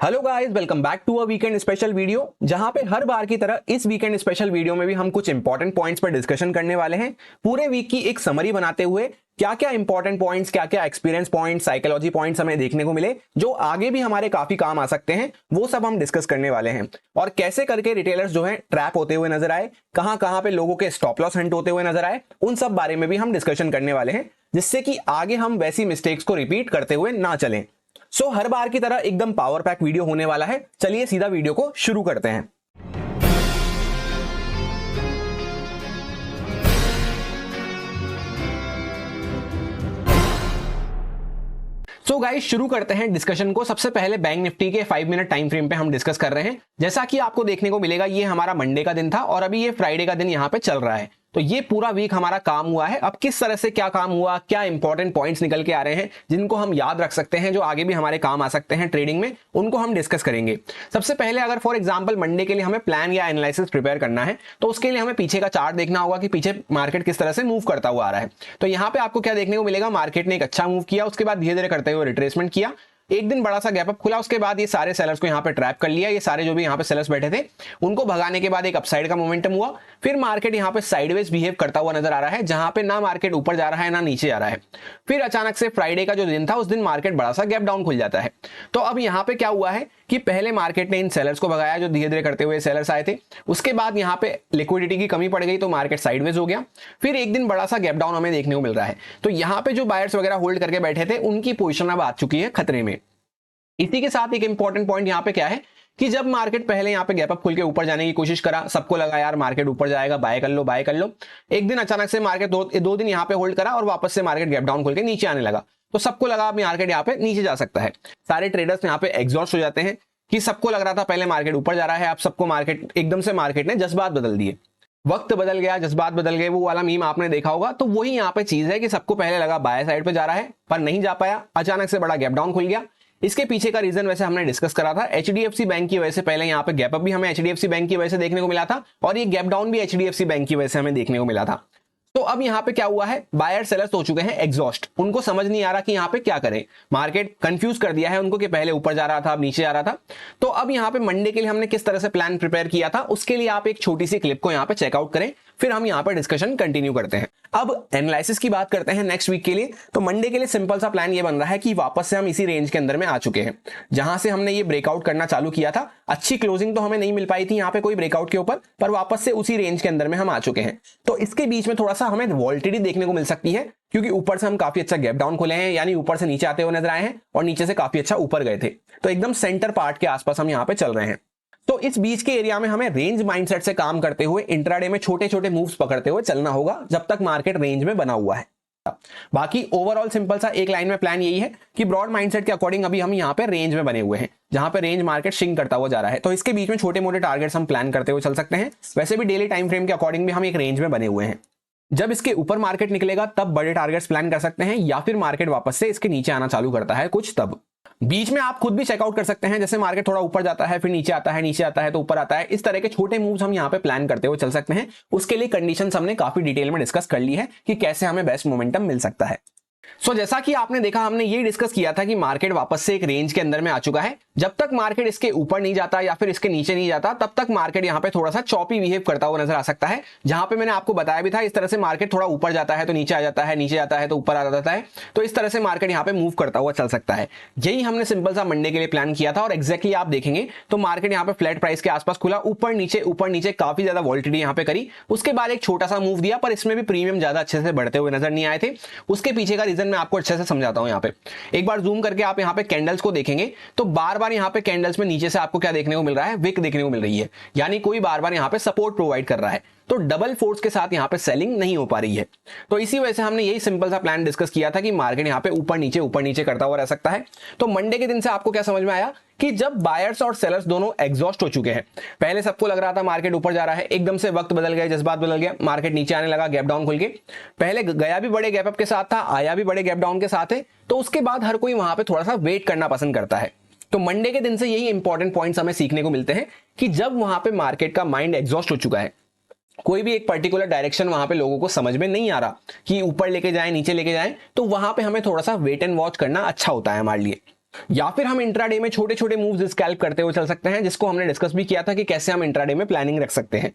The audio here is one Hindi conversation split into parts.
Hello guys, welcome back to a weekend special video. जहां पे हर बार की तरह इस वीकेंड स्पेशल वीडियो में भी हम कुछ इंपॉर्टेंट पॉइंट्स पर डिस्कशन करने वाले हैं। पूरे वीक की एक समरी बनाते हुए क्या क्या इंपॉर्टेंट पॉइंट्स, क्या क्या एक्सपीरियंस पॉइंट्स, साइकोलॉजी पॉइंट्स हमें देखने को मिले जो आगे भी हमारे काफी काम आ सकते हैं, वो सब हम डिस्कस करने वाले हैं। और कैसे करके रिटेलर्स जो है ट्रैप होते हुए नजर आए, कहां कहां पे लोगों के स्टॉप लॉस हंट होते हुए नजर आए, उन सब बारे में भी हम डिस्कशन करने वाले हैं, जिससे कि आगे हम वैसी मिस्टेक्स को रिपीट करते हुए ना चलें। हर बार की तरह एकदम पावर पैक वीडियो होने वाला है। चलिए सीधा वीडियो को शुरू करते हैं। गाइस, शुरू करते हैं डिस्कशन को। सबसे पहले बैंक निफ्टी के 5 मिनट टाइम फ्रेम पे हम डिस्कस कर रहे हैं। जैसा कि आपको देखने को मिलेगा, ये हमारा मंडे का दिन था और अभी ये फ्राइडे का दिन यहां पे चल रहा है। तो ये पूरा वीक हमारा काम हुआ है। अब किस तरह से क्या काम हुआ, क्या इंपॉर्टेंट पॉइंट्स निकल के आ रहे हैं जिनको हम याद रख सकते हैं, जो आगे भी हमारे काम आ सकते हैं ट्रेडिंग में, उनको हम डिस्कस करेंगे। सबसे पहले अगर फॉर एग्जांपल मंडे के लिए हमें प्लान या एनालिसिस प्रिपेयर करना है, तो उसके लिए हमें पीछे का चार्ट देखना होगा कि पीछे मार्केट किस तरह से मूव करता हुआ आ रहा है। तो यहाँ पे आपको क्या देखने को मिलेगा, मार्केट ने एक अच्छा मूव किया, उसके बाद धीरे धीरे करते हुए रिट्रेसमेंट किया, एक दिन बड़ा सा गैप अप खुला, उसके बाद ये सारे सेलर्स को यहाँ पे ट्रैप कर लिया। ये सारे जो भी यहाँ पे सेलर्स बैठे थे उनको भगाने के बाद एक अपसाइड का मोमेंटम हुआ। फिर मार्केट यहाँ पे साइडवेज बिहेव करता हुआ नजर आ रहा है, जहां पे ना मार्केट ऊपर जा रहा है ना नीचे आ रहा है। फिर अचानक से फ्राइडे का जो दिन था, उस दिन मार्केट बड़ा सा गैप डाउन खुल जाता है। तो अब यहाँ पे क्या हुआ है कि पहले मार्केट ने इन सेलर्स को भगाया, जो धीरे धीरे करते हुए सेलर्स आए थे। उसके बाद यहाँ पे लिक्विडिटी की कमी पड़ गई, तो मार्केट साइडवेज हो गया। फिर एक दिन बड़ा सा गैप डाउन हमें देखने को मिल रहा है। तो यहाँ पे जो बायर्स वगैरह होल्ड करके बैठे थे, उनकी पोजीशन अब आ चुकी है खतरे में। इसी के साथ एक इंपॉर्टेंट पॉइंट यहाँ पे क्या है कि जब मार्केट पहले यहाँ पे गैप अप खुल के ऊपर जाने की कोशिश करा, सबको लगा यार मार्केट ऊपर जाएगा, बाय कर लो बाय कर लो। एक दिन अचानक से मार्केट दो दिन यहाँ पे होल्ड करा और वापस से मार्केट गैप डाउन खुल के नीचे आने लगा। तो सबको लगा अब मार्केट यहाँ पे नीचे जा सकता है। सारे ट्रेडर्स यहाँ पे एग्जॉस्ट हो जाते हैं कि सबको लग रहा था पहले मार्केट ऊपर जा रहा है, अब सबको मार्केट एकदम से मार्केट ने जज्बात बदल दिए। वक्त बदल गया, जज्बात बदल गए, वो वाला मीम आपने देखा होगा। तो वही यहाँ पे चीज है कि सबको पहले लगा बाय साइड पे जा रहा है, पर नहीं जा पाया, अचानक से बड़ा गैप डाउन खुल गया। इसके पीछे का रीजन वैसे हमने डिस्कस करा था, एचडीएफसी बैंक की वजह से। पहले यहाँ पे गैप अप भी हमें एचडीएफसी बैंक की वजह से देखने को मिला था, और ये गैप डाउन भी एचडीएफसी बैंक की वजह से हमें देखने को मिला था। तो अब यहाँ पे क्या हुआ है, बायर सेलर्स हो चुके हैं एग्जॉस्ट। उनको समझ नहीं आ रहा कि यहाँ पे क्या करें, मार्केट कंफ्यूज कर दिया है उनको कि पहले ऊपर जा रहा था अब नीचे आ रहा था। तो अब यहाँ पे मंडे के लिए हमने किस तरह से प्लान प्रिपेयर किया था, उसके लिए आप एक छोटी सी क्लिप को यहाँ पे चेकआउट करें, फिर हम यहाँ पर डिस्कशन कंटिन्यू करते हैं। अब एनालिसिस की बात करते हैं नेक्स्ट वीक के लिए। तो मंडे के लिए सिंपल सा प्लान ये बन रहा है कि वापस से हम इसी रेंज के अंदर में आ चुके हैं, जहां से हमने ये ब्रेकआउट करना चालू किया था। अच्छी क्लोजिंग तो हमें नहीं मिल पाई थी यहाँ पे कोई ब्रेकआउट के ऊपर, पर वापस से उसी रेंज के अंदर में हम आ चुके हैं। तो इसके बीच में थोड़ा सा हमें वॉल्टिलिटी देखने को मिल सकती है, क्योंकि ऊपर से हम काफी अच्छा गैप डाउन खोले हैं, यानी ऊपर से नीचे आते हुए नजर आए हैं और नीचे से काफी अच्छा ऊपर गए थे। तो एकदम सेंटर पार्ट के आसपास हम यहाँ पे चल रहे हैं। तो इस बीच के एरिया में हमें रेंज माइंडसेट से काम करते हुए इंट्राडे में छोटे छोटे मूव्स पकड़ते हुए चलना होगा, जब तक मार्केट रेंज में बना हुआ है। बाकी ओवरऑल सिंपल सा एक लाइन में प्लान यही है कि ब्रॉड माइंडसेट के अकॉर्डिंग अभी हम यहाँ पे रेंज में बने हुए हैं, जहां पे रेंज मार्केट शिंक करता हुआ जा रहा है। तो इसके बीच में छोटे मोटे टारगेट्स हम प्लान करते हुए चल सकते हैं। वैसे भी डेली टाइम फ्रेम के अकॉर्डिंग भी हम एक रेंज में बने हुए हैं। जब इसके ऊपर मार्केट निकलेगा तब बड़े टारगेट्स प्लान कर सकते हैं, या फिर मार्केट वापस से इसके नीचे आना चालू करता है कुछ, तब बीच में आप खुद भी चेकआउट कर सकते हैं। जैसे मार्केट थोड़ा ऊपर जाता है, फिर नीचे आता है, नीचे आता है तो ऊपर आता है, इस तरह के छोटे मूव्स हम यहाँ पे प्लान करते हुए चल सकते हैं। उसके लिए कंडीशंस हमने काफी डिटेल में डिस्कस कर ली है कि कैसे हमें बेस्ट मोमेंटम मिल सकता है। जैसा कि आपने देखा, हमने ये डिस्कस किया था कि मार्केट वापस से एक रेंज के अंदर में आ चुका है। जब तक मार्केट इसके ऊपर नहीं जाता या फिर इसके नीचे नहीं जाता, तब तक मार्केट यहाँ पे थोड़ा सा चॉपी बिहेव करता हुआ नजर आ सकता है। जहां पे मैंने आपको बताया भी था, इस तरह से मार्केट थोड़ा ऊपर जाता है तो नीचे आ जाता है, नीचे आता है तो ऊपर आ जाता है। तो इस तरह से मार्केट यहाँ पे मूव करता हुआ चल सकता है। यही हमने सिंपल सा मंडे के लिए प्लान किया था, और एक्जैक्टली आप देखेंगे तो मार्केट यहाँ पे फ्लैट प्राइस के आसपास खुला, ऊपर नीचे काफी ज्यादा वॉल्टिलिटी यहाँ पे करी। उसके बाद एक छोटा सा मूव दिया, पर इसमें भी प्रीमियम ज्यादा अच्छे से बढ़ते हुए नजर नहीं आए थे। उसके पीछे का रीजन मैं आपको अच्छे से समझाता हूं। यहाँ पे एक बार जूम करके आप यहाँ पे कैंडल्स को देखेंगे तो बार बार यहाँ पे कैंडल्स में नीचे से आपको क्या देखने को मिल रहा है, विक देखने को मिल रही है, यानी कोई बार बार यहाँ पे सपोर्ट प्रोवाइड कर रहा है। तो डबल फोर्स के साथ यहाँ पे सेलिंग नहीं हो पा रही है। तो इसी वजह से हमने यही सिंपल सा प्लान डिस्कस किया था कि मार्केट यहाँ पे ऊपर नीचे करता हुआ रह सकता है। तो मंडे के दिन से आपको क्या समझ में आया कि जब बायर्स और सेलर्स दोनों एग्जॉस्ट हो चुके हैं, पहले सबको लग रहा था मार्केट ऊपर जा रहा है, एकदम से वक्त बदल गया, जज्बात बदल गया, मार्केट नीचे आने लगा गैप डाउन खुल के। पहले गया भी बड़े गैप अप के साथ था, आया भी बड़े गैप डाउन के साथ है। तो उसके बाद हर कोई वहां पे थोड़ा सा वेट करना पसंद करता है। तो मंडे के दिन से यही इंपॉर्टेंट पॉइंट्स हमें सीखने को मिलते हैं कि जब वहां पे मार्केट का माइंड एग्जॉस्ट हो चुका है, कोई भी एक पर्टिकुलर डायरेक्शन वहां पे लोगों को समझ में नहीं आ रहा कि ऊपर लेके जाएं नीचे लेके जाएं, तो वहां पे हमें थोड़ा सा वेट एंड वॉच करना अच्छा होता है हमारे लिए। या फिर हम इंट्राडे में छोटे छोटे मूव्स स्कैल्प करते हुए चल सकते हैं, जिसको हमने डिस्कस भी किया था कि कैसे हम इंट्राडे में प्लानिंग रख सकते हैं।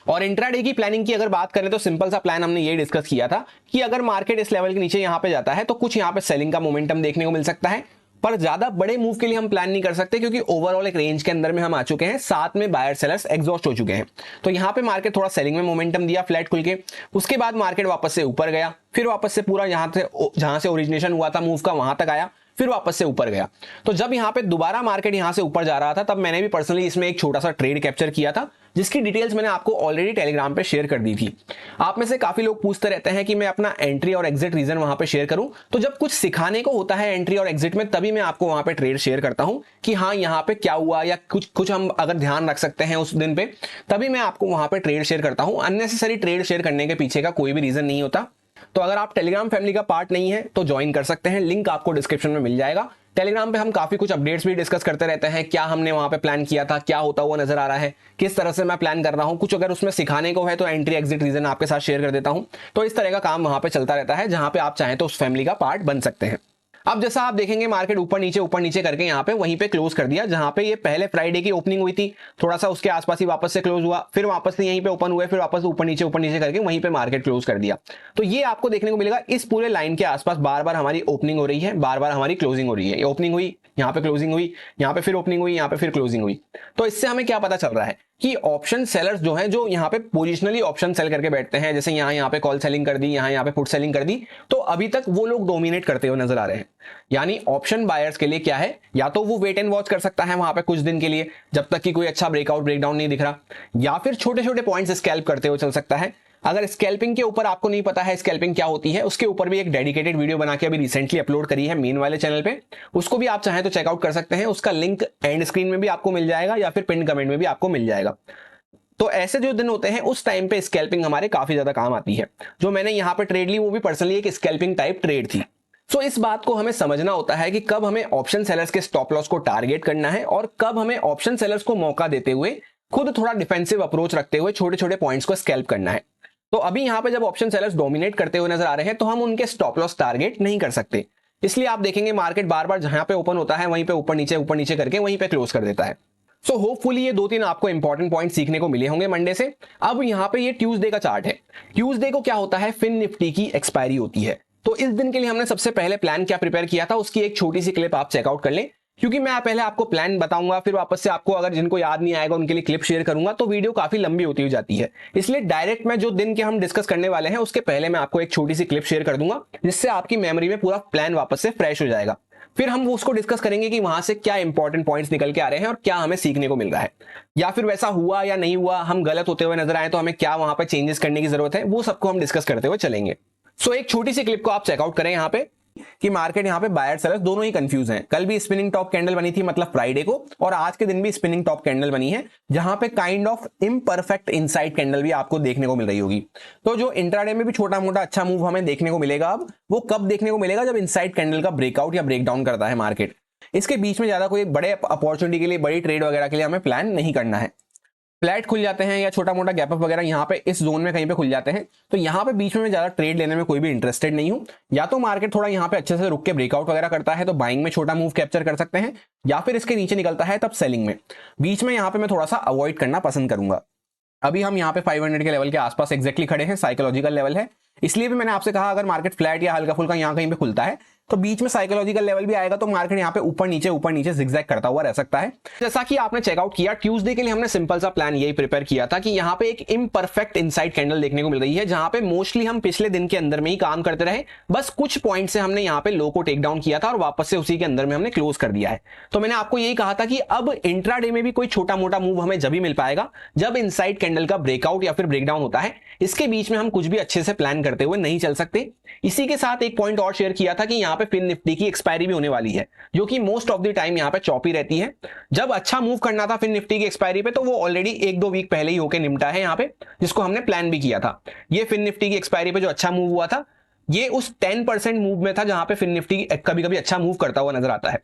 और इंट्राडे की प्लानिंग की अगर बात करें तो सिंपल सा प्लान हमने ये डिस्कस किया था कि अगर मार्केट इस लेवल के नीचे यहां पे जाता है तो कुछ यहां पे सेलिंग का मोमेंटम देखने को मिल सकता है, पर ज्यादा बड़े मूव के लिए हम प्लान नहीं कर सकते क्योंकि ओवरऑल एक रेंज के अंदर में हम आ चुके हैं, साथ में बायर सेलर्स एग्जॉस्ट हो चुके हैं। तो यहां पे मार्केट थोड़ा सेलिंग में मोमेंटम दिया फ्लैट खुल के, उसके बाद मार्केट वापस से ऊपर गया, फिर वापस से पूरा यहां से जहां से ओरिजिनेशन हुआ था मूव का वहां तक आया, फिर वापस से ऊपर गया। तो जब यहां पे दोबारा मार्केट यहां से ऊपर जा रहा था तब मैंने भी पर्सनली इसमें एक छोटा सा ट्रेड कैप्चर किया था, जिसकी डिटेल्स मैंने आपको ऑलरेडी टेलीग्राम पे शेयर कर दी थी। आप में से काफी लोग पूछते रहते हैं कि मैं अपना एंट्री और एग्जिट रीजन वहां पे शेयर करूं, तो जब कुछ सिखाने को होता है एंट्री और एग्जिट में तभी मैं आपको वहां पे ट्रेड शेयर करता हूं कि हाँ यहां पे क्या हुआ या कुछ हम अगर ध्यान रख सकते हैं उस दिन पे, तभी मैं आपको वहां पे ट्रेड शेयर करता हूं। अननेसेसरी ट्रेड शेयर करने के पीछे का कोई भी रीजन नहीं होता। तो अगर आप टेलीग्राम फैमिली का पार्ट नहीं है तो ज्वाइन कर सकते हैं, लिंक आपको डिस्क्रिप्शन में मिल जाएगा। टेलीग्राम पे हम काफी कुछ अपडेट्स भी डिस्कस करते रहते हैं, क्या हमने वहां पे प्लान किया था, क्या होता हुआ नजर आ रहा है, किस तरह से मैं प्लान कर रहा हूं, कुछ अगर उसमें सिखाने को है तो एंट्री एग्जिट रीजन आपके साथ शेयर कर देता हूं। तो इस तरह का काम वहां पे चलता रहता है, जहां पे आप चाहें तो उस फैमिली का पार्ट बन सकते हैं। अब जैसा आप देखेंगे मार्केट ऊपर नीचे करके यहाँ पे वहीं पे क्लोज कर दिया, जहां पे ये पहले फ्राइडे की ओपनिंग हुई थी, थोड़ा सा उसके आसपास ही वापस से क्लोज हुआ, फिर वापस से यहीं पे ओपन हुए, फिर वापस ऊपर नीचे करके वहीं पे मार्केट क्लोज कर दिया। तो ये आपको देखने को मिलेगा इस पूरे लाइन के आसपास बार बार हमारी ओपनिंग हो रही है, बार बार हमारी क्लोजिंग हो रही है। ओपनिंग हुई, यहाँ पे क्लोजिंग हुई, यहाँ पे फिर ओपनिंग हुई, यहाँ पे फिर क्लोजिंग हुई। तो इससे हमें क्या पता चल रहा है कि ऑप्शन सेलर्स जो हैं, जो यहाँ पे पोजिशनली ऑप्शन सेल करके बैठते हैं, जैसे यहाँ पे कॉल सेलिंग कर दी, यहाँ पे पुट सेलिंग कर दी, तो अभी तक वो लोग डोमिनेट करते हुए नजर आ रहे हैं। यानी ऑप्शन बायर्स के लिए क्या है, या तो वो वेट एंड वॉच कर सकता है वहां पे कुछ दिन के लिए जब तक कि कोई अच्छा ब्रेकआउट ब्रेकडाउन नहीं दिख रहा, या फिर छोटे छोटे पॉइंट्स स्कैल्प करते हुए चल सकता है। अगर स्कैल्पिंग के ऊपर आपको नहीं पता है स्कैल्पिंग क्या होती है, उसके ऊपर भी एक डेडिकेटेड वीडियो बना के अभी रिसेंटली अपलोड करी है मेन वाले चैनल पे, उसको भी आप चाहें तो चेकआउट कर सकते हैं। उसका लिंक एंड स्क्रीन में भी आपको मिल जाएगा या फिर पिन कमेंट में भी आपको मिल जाएगा। तो ऐसे जो दिन होते हैं उस टाइम पे स्कैल्पिंग हमारे काफी ज्यादा काम आती है। जो मैंने यहाँ पे ट्रेड ली वो भी पर्सनली एक स्कैल्पिंग टाइप ट्रेड थी। सो इस बात को हमें समझना होता है कि कब हमें ऑप्शन सेलर्स के स्टॉप लॉस को टारगेट करना है और कब हमें ऑप्शन सेलर्स को मौका देते हुए खुद थोड़ा डिफेंसिव अप्रोच रखते हुए छोटे छोटे पॉइंट्स को स्कैल्प करना है। तो अभी यहाँ पे जब ऑप्शन सेलर्स डोमिनेट करते हुए नजर आ रहे हैं तो हम उनके स्टॉप लॉस टारगेट नहीं कर सकते, इसलिए आप देखेंगे मार्केट बार बार जहां पे ओपन होता है वहीं पे ऊपर नीचे करके वहीं पे क्लोज कर देता है। सो होपफुली ये 2-3 आपको इंपॉर्टेंट पॉइंट सीखने को मिले होंगे मंडे से। अब यहाँ पे ये ट्यूसडे का चार्ट है। ट्यूसडे को क्या होता है, फिन निफ्टी की एक्सपायरी होती है। तो इस दिन के लिए हमने सबसे पहले प्लान क्या प्रिपेयर किया था उसकी एक छोटी सी क्लिप आप चेकआउट कर लें, क्योंकि मैं पहले आपको प्लान बताऊंगा फिर वापस से आपको अगर जिनको याद नहीं आएगा उनके लिए क्लिप शेयर करूंगा तो वीडियो काफी लंबी होती हुई जाती है। इसलिए डायरेक्ट मैं जो दिन के हम डिस्कस करने वाले हैं उसके पहले मैं आपको एक छोटी सी क्लिप शेयर कर दूंगा, जिससे आपकी मेमोरी में पूरा प्लान वापस से फ्रेश हो जाएगा। फिर हम उसको डिस्कस करेंगे कि वहां से क्या इंपॉर्टेंट पॉइंट्स निकल के आ रहे हैं और क्या हमें सीखने को मिल रहा है, या फिर वैसा हुआ या नहीं हुआ, हम गलत होते हुए नजर आए तो हमें क्या वहां पे चेंजेस करने की जरूरत है, वो सबको हम डिस्कस करते हुए चलेंगे। सो एक छोटी सी क्लिप को आप चेकआउट करें यहाँ पे कि मार्केट यहाँ पे बायर सेलर्स दोनों ही कंफ्यूज हैं। कल भी स्पिनिंग टॉप कैंडल बनी थी मतलब फ्राइडे को, और आज के दिन भी स्पिनिंग टॉप कैंडल बनी है जहां पे kind of imperfect inside candle भी आपको देखने को मिल रही होगी। तो जो इंट्राडे में भी छोटा मोटा अच्छा मूव हमें देखने को मिलेगा, अब वो कब देखने को मिलेगा, जब इनसाइड कैंडल का ब्रेकआउट या ब्रेकडाउन करता है मार्केट। इसके बीच में ज्यादा कोई बड़े अपॉर्चुनिटी के लिए, बड़ी ट्रेड वगैरह के लिए हमें प्लान नहीं करना है। फ्लैट खुल जाते हैं या छोटा मोटा गैप अप वगैरह यहाँ पे इस जोन में कहीं पे खुल जाते हैं, तो यहाँ पे बीच में मैं ज्यादा ट्रेड लेने में कोई भी इंटरेस्टेड नहीं हूं। या तो मार्केट थोड़ा यहाँ पे अच्छे से रुक के ब्रेकआउट वगैरह करता है तो बाइंग में छोटा मूव कैप्चर कर सकते हैं, या फिर इसके नीचे निकलता है तब सेलिंग में। बीच में यहाँ पे मैं थोड़ा सा अवॉइड करना पसंद करूंगा। अभी हम यहाँ पे 500 के लेवल के आसपास एग्जैक्टली खड़े हैं, साइकोलॉजिकल लेवल है, इसलिए भी मैंने आपसे कहा अगर मार्केट फ्लैट या हल्का फुल्का यहाँ कहीं पे खुलता है तो बीच में साइकोलॉजिकल लेवल भी आएगा, तो मार्केट यहाँ पे ऊपर नीचे जिगजैग करता हुआ रह सकता है। जैसा कि आपने चेकआउट किया, ट्यूसडे के लिए हमने सिंपल सा प्लान यही प्रिपेयर किया था कि यहाँ पे एक इम्परफेक्ट इनसाइड कैंडल देखने को मिल रही है, जहां पे मोस्टली हम पिछले दिन के अंदर में ही काम करते रहे, बस कुछ पॉइंट से हमने यहाँ पे लो को टेक डाउन किया था और वापस से उसी के अंदर में हमने क्लोज कर दिया है। तो मैंने आपको यही कहा था कि अब इंट्राडे में भी कोई छोटा मोटा मूव हमें जब भी मिल पाएगा जब इनसाइड कैंडल का ब्रेकआउट या फिर ब्रेकडाउन होता है। इसके बीच में हम कुछ भी अच्छे से प्लान करते हुए नहीं चल सकते। इसी के साथ एक पॉइंट और शेयर किया था कि यहाँ पे फिन निफ्टी की एक्सपायरी भी होने वाली है, जो कि मोस्ट ऑफ द टाइम यहाँ पे चॉपी रहती है। जब अच्छा मूव करना था फिन निफ्टी की एक्सपायरी पे तो वो ऑलरेडी 1-2 वीक पहले ही होके निपटा है यहाँ पे, जिसको हमने प्लान भी किया था। ये फिन निफ्टी की एक्सपायरी पे जो अच्छा मूव हुआ था ये उस 10% मूव में था जहां पे फिन निफ्टी कभी कभी अच्छा मूव करता हुआ नजर आता है।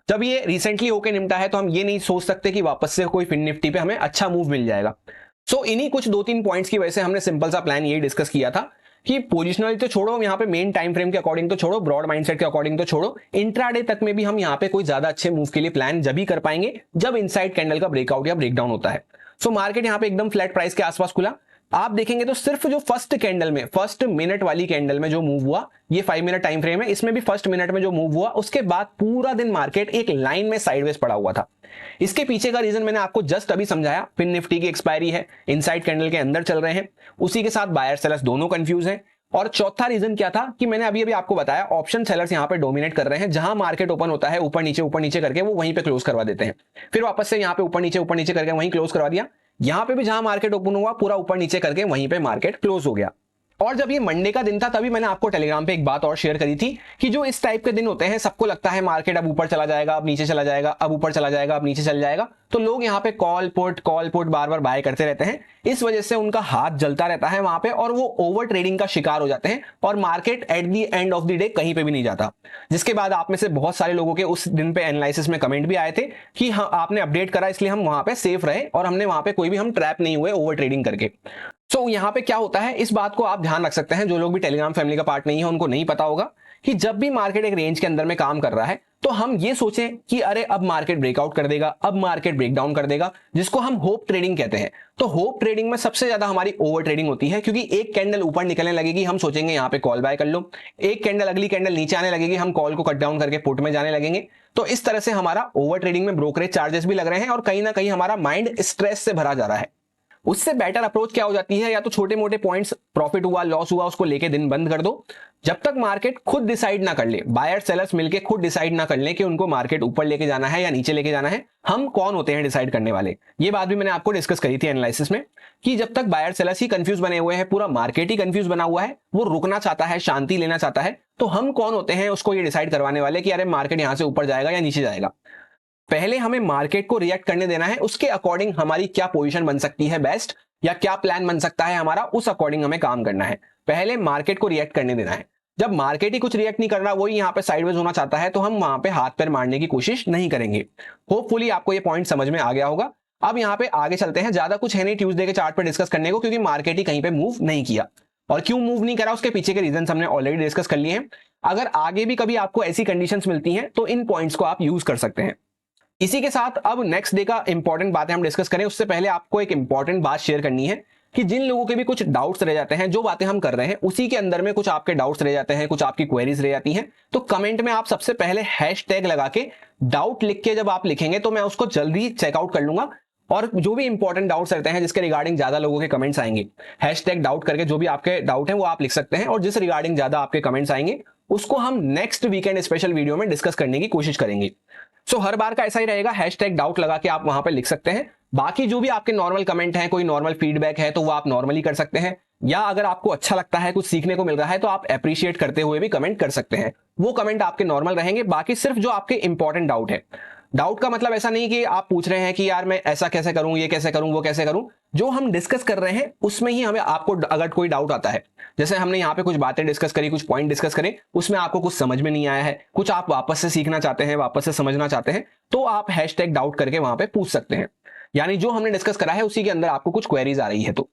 जब ये रिसेंटली होके निपटा है तो हम ये नहीं सोच सकते कि वापस से कोई फिन निफ्टी पे हमें अच्छा मूव मिल जाएगा। सो इन्हीं कुछ 2-3 पॉइंट्स की वजह से हमने सिंपल सा प्लान यही डिस्कस किया था कि पोजिशनली तो छोड़ो, यहाँ पे मेन टाइम फ्रेम के अकॉर्डिंग तो छोड़ो, ब्रॉड माइंडसेट के अकॉर्डिंग तो छोड़ो, इंट्राडे तक में भी हम यहाँ पे कोई ज्यादा अच्छे मूव के लिए प्लान जब ही कर पाएंगे जब इनसाइड कैंडल का ब्रेकआउट या ब्रेकडाउन होता है। सो मार्केट यहाँ पे एकदम फ्लैट प्राइस के आसपास खुला। आप देखेंगे तो सिर्फ जो फर्स्ट कैंडल में, फर्स्ट मिनट वाली कैंडल में जो मूव हुआ, ये 5 मिनट टाइम फ्रेम है, इसमें भी फर्स्ट मिनट में जो मूव हुआ, उसके बाद पूरा दिन मार्केट एक लाइन में साइडवेज पड़ा हुआ था। इसके पीछे का रीजन मैंने आपको जस्ट अभी समझाया। फिन निफ्टी की एक्सपायरी है, इनसाइड कैंडल के अंदर चल रहे हैं, उसी के साथ बायर सेलर्स दोनों कंफ्यूज हैं। और चौथा रीजन क्या था कि मैंने अभी अभी आपको बताया, ऑप्शन सेलर्स यहां पे डोमिनेट कर रहे हैं। जहां मार्केट ओपन होता है ऊपर नीचे करके वो वहीं पे क्लोज करवा देते हैं, फिर वापस से यहां पे ऊपर नीचे करके वहीं क्लोज करवा दिया। यहां पे भी जहां मार्केट ओपन हुआ पूरा ऊपर नीचे करके वहीं पे मार्केट क्लोज हो गया। और जब ये मंडे का दिन था तभी मैंने आपको टेलीग्राम पे एक बात और शेयर करी थी कि जो इस टाइप के दिन होते हैं, सबको लगता है मार्केट अब ऊपर चला जाएगा, अब नीचे चला जाएगा, अब ऊपर चला जाएगा, अब नीचे चल जाएगा, तो लोग यहाँ पे कॉल पुट बार बार बाय करते रहते हैं। इस वजह से उनका हाथ जलता रहता है वहां पे और वो ओवर ट्रेडिंग का शिकार हो जाते हैं और market at the end of the day कहीं पे भी नहीं जाता। जिसके बाद आप में से बहुत सारे लोगों के उस दिन पे एनालिसिस में कमेंट भी आए थे कि हाँ आपने अपडेट करा इसलिए हम वहां पे सेफ रहे और हमने वहां पे कोई भी हम ट्रैप नहीं हुए ओवर ट्रेडिंग करके। तो यहाँ पे क्या होता है, इस बात को आप ध्यान रख सकते हैं। जो लोग भी टेलीग्राम फैमिली का पार्ट नहीं है उनको नहीं पता होगा कि जब भी मार्केट एक रेंज के अंदर में काम कर रहा है तो हम ये सोचें कि अरे अब मार्केट ब्रेकआउट कर देगा, अब मार्केट ब्रेकडाउन कर देगा, जिसको हम होप ट्रेडिंग कहते हैं। तो होप ट्रेडिंग में सबसे ज्यादा हमारी ओवर ट्रेडिंग होती है, क्योंकि एक कैंडल ऊपर निकलने लगेगी, हम सोचेंगे यहाँ पे कॉल बाय कर लो, एक कैंडल अगली कैंडल नीचे आने लगेगी, हम कॉल को कट डाउन करके पुट में जाने लगेंगे। तो इस तरह से हमारा ओवर ट्रेडिंग में ब्रोकरेज चार्जेस भी लग रहे हैं और कहीं ना कहीं हमारा माइंड स्ट्रेस से भरा जा रहा है। उससे बेटर अप्रोच क्या हो जाती है, या तो छोटे मोटे पॉइंट्स, प्रॉफिट हुआ लॉस हुआ उसको लेके दिन बंद कर दो। जब तक मार्केट खुद डिसाइड ना कर ले, बायर सेलर्स मिलके खुद डिसाइड ना कर ले कि उनको मार्केट ऊपर लेके जाना है या नीचे लेके जाना है, हम कौन होते हैं डिसाइड करने वाले। ये बात भी मैंने आपको डिस्कस करी थी एनालिसिस में कि जब तक बायर सेलर्स ही कंफ्यूज बने हुए हैं, पूरा मार्केट ही कंफ्यूज बना हुआ है, वो रुकना चाहता है, शांति लेना चाहता है, तो हम कौन होते हैं उसको ये डिसाइड करवाने वाले कि अरे मार्केट यहां से ऊपर जाएगा या नीचे जाएगा। पहले हमें मार्केट को रिएक्ट करने देना है, उसके अकॉर्डिंग हमारी क्या पोजीशन बन सकती है बेस्ट, या क्या प्लान बन सकता है हमारा, उस अकॉर्डिंग हमें काम करना है। पहले मार्केट को रिएक्ट करने देना है। जब मार्केट ही कुछ रिएक्ट नहीं कर रहा, वही यहाँ पे साइडवेज होना चाहता है, तो हम वहां पे हाथ पैर मारने की कोशिश नहीं करेंगे। होपफुली आपको ये पॉइंट समझ में आ गया होगा। अब यहाँ पे आगे चलते हैं, ज्यादा कुछ है नहीं ट्यूसडे के चार्ट पे डिस्कस करने को, क्योंकि मार्केट ही कहीं पे मूव नहीं किया। और क्यों मूव नहीं करा उसके पीछे के रीजन हमने ऑलरेडी डिस्कस कर लिए हैं। अगर आगे भी कभी आपको ऐसी कंडीशंस मिलती हैं तो इन पॉइंट्स को आप यूज कर सकते हैं। इसी के साथ अब नेक्स्ट डे का इंपॉर्टेंट बातें हम डिस्कस करें, उससे पहले आपको एक इंपॉर्टेंट बात शेयर करनी है कि जिन लोगों के भी कुछ डाउट्स रह जाते हैं, जो बातें हम कर रहे हैं उसी के अंदर में कुछ आपके डाउट्स रह जाते हैं, कुछ आपकी क्वेरीज रह जाती हैं, तो कमेंट में आप सबसे पहले हैशटैग लगा के डाउट लिख के जब आप लिखेंगे तो मैं उसको जल्दी चेकआउट कर लूंगा। और जो भी इंपॉर्टेंट डाउट्स रहते हैं जिसके रिगार्डिंग ज्यादा लोगों के कमेंट्स आएंगे, हैशटैग डाउट करके जो भी आपके डाउट हैं वो आप लिख सकते हैं, और जिस रिगार्डिंग ज्यादा आपके कमेंट्स आएंगे उसको हम नेक्स्ट वीकेंड स्पेशल वीडियो में डिस्कस करने की कोशिश करेंगे। सो हर बार का ऐसा ही रहेगा, हैशटैग डाउट लगा के आप वहां पे लिख सकते हैं। बाकी जो भी आपके नॉर्मल कमेंट हैं, कोई नॉर्मल फीडबैक है तो वो आप नॉर्मली कर सकते हैं, या अगर आपको अच्छा लगता है, कुछ सीखने को मिल रहा है तो आप अप्रिशिएट करते हुए भी कमेंट कर सकते हैं। वो कमेंट आपके नॉर्मल रहेंगे। बाकी सिर्फ जो आपके इंपॉर्टेंट डाउट है, डाउट का मतलब ऐसा नहीं कि आप पूछ रहे हैं कि यार मैं ऐसा कैसे करूं, ये कैसे करूं, वो कैसे करूं, जो हम डिस्कस कर रहे हैं उसमें ही हमें आपको अगर कोई डाउट आता है, जैसे हमने यहाँ पे कुछ बातें डिस्कस करी, कुछ पॉइंट डिस्कस करे, उसमें आपको कुछ समझ में नहीं आया है, कुछ आप वापस से सीखना चाहते हैं, वापस से समझना चाहते हैं, तो आप हैशटैग डाउट करके वहां पे पूछ सकते हैं। यानी जो हमने डिस्कस करा है उसी के अंदर आपको कुछ क्वेरीज आ रही है, तो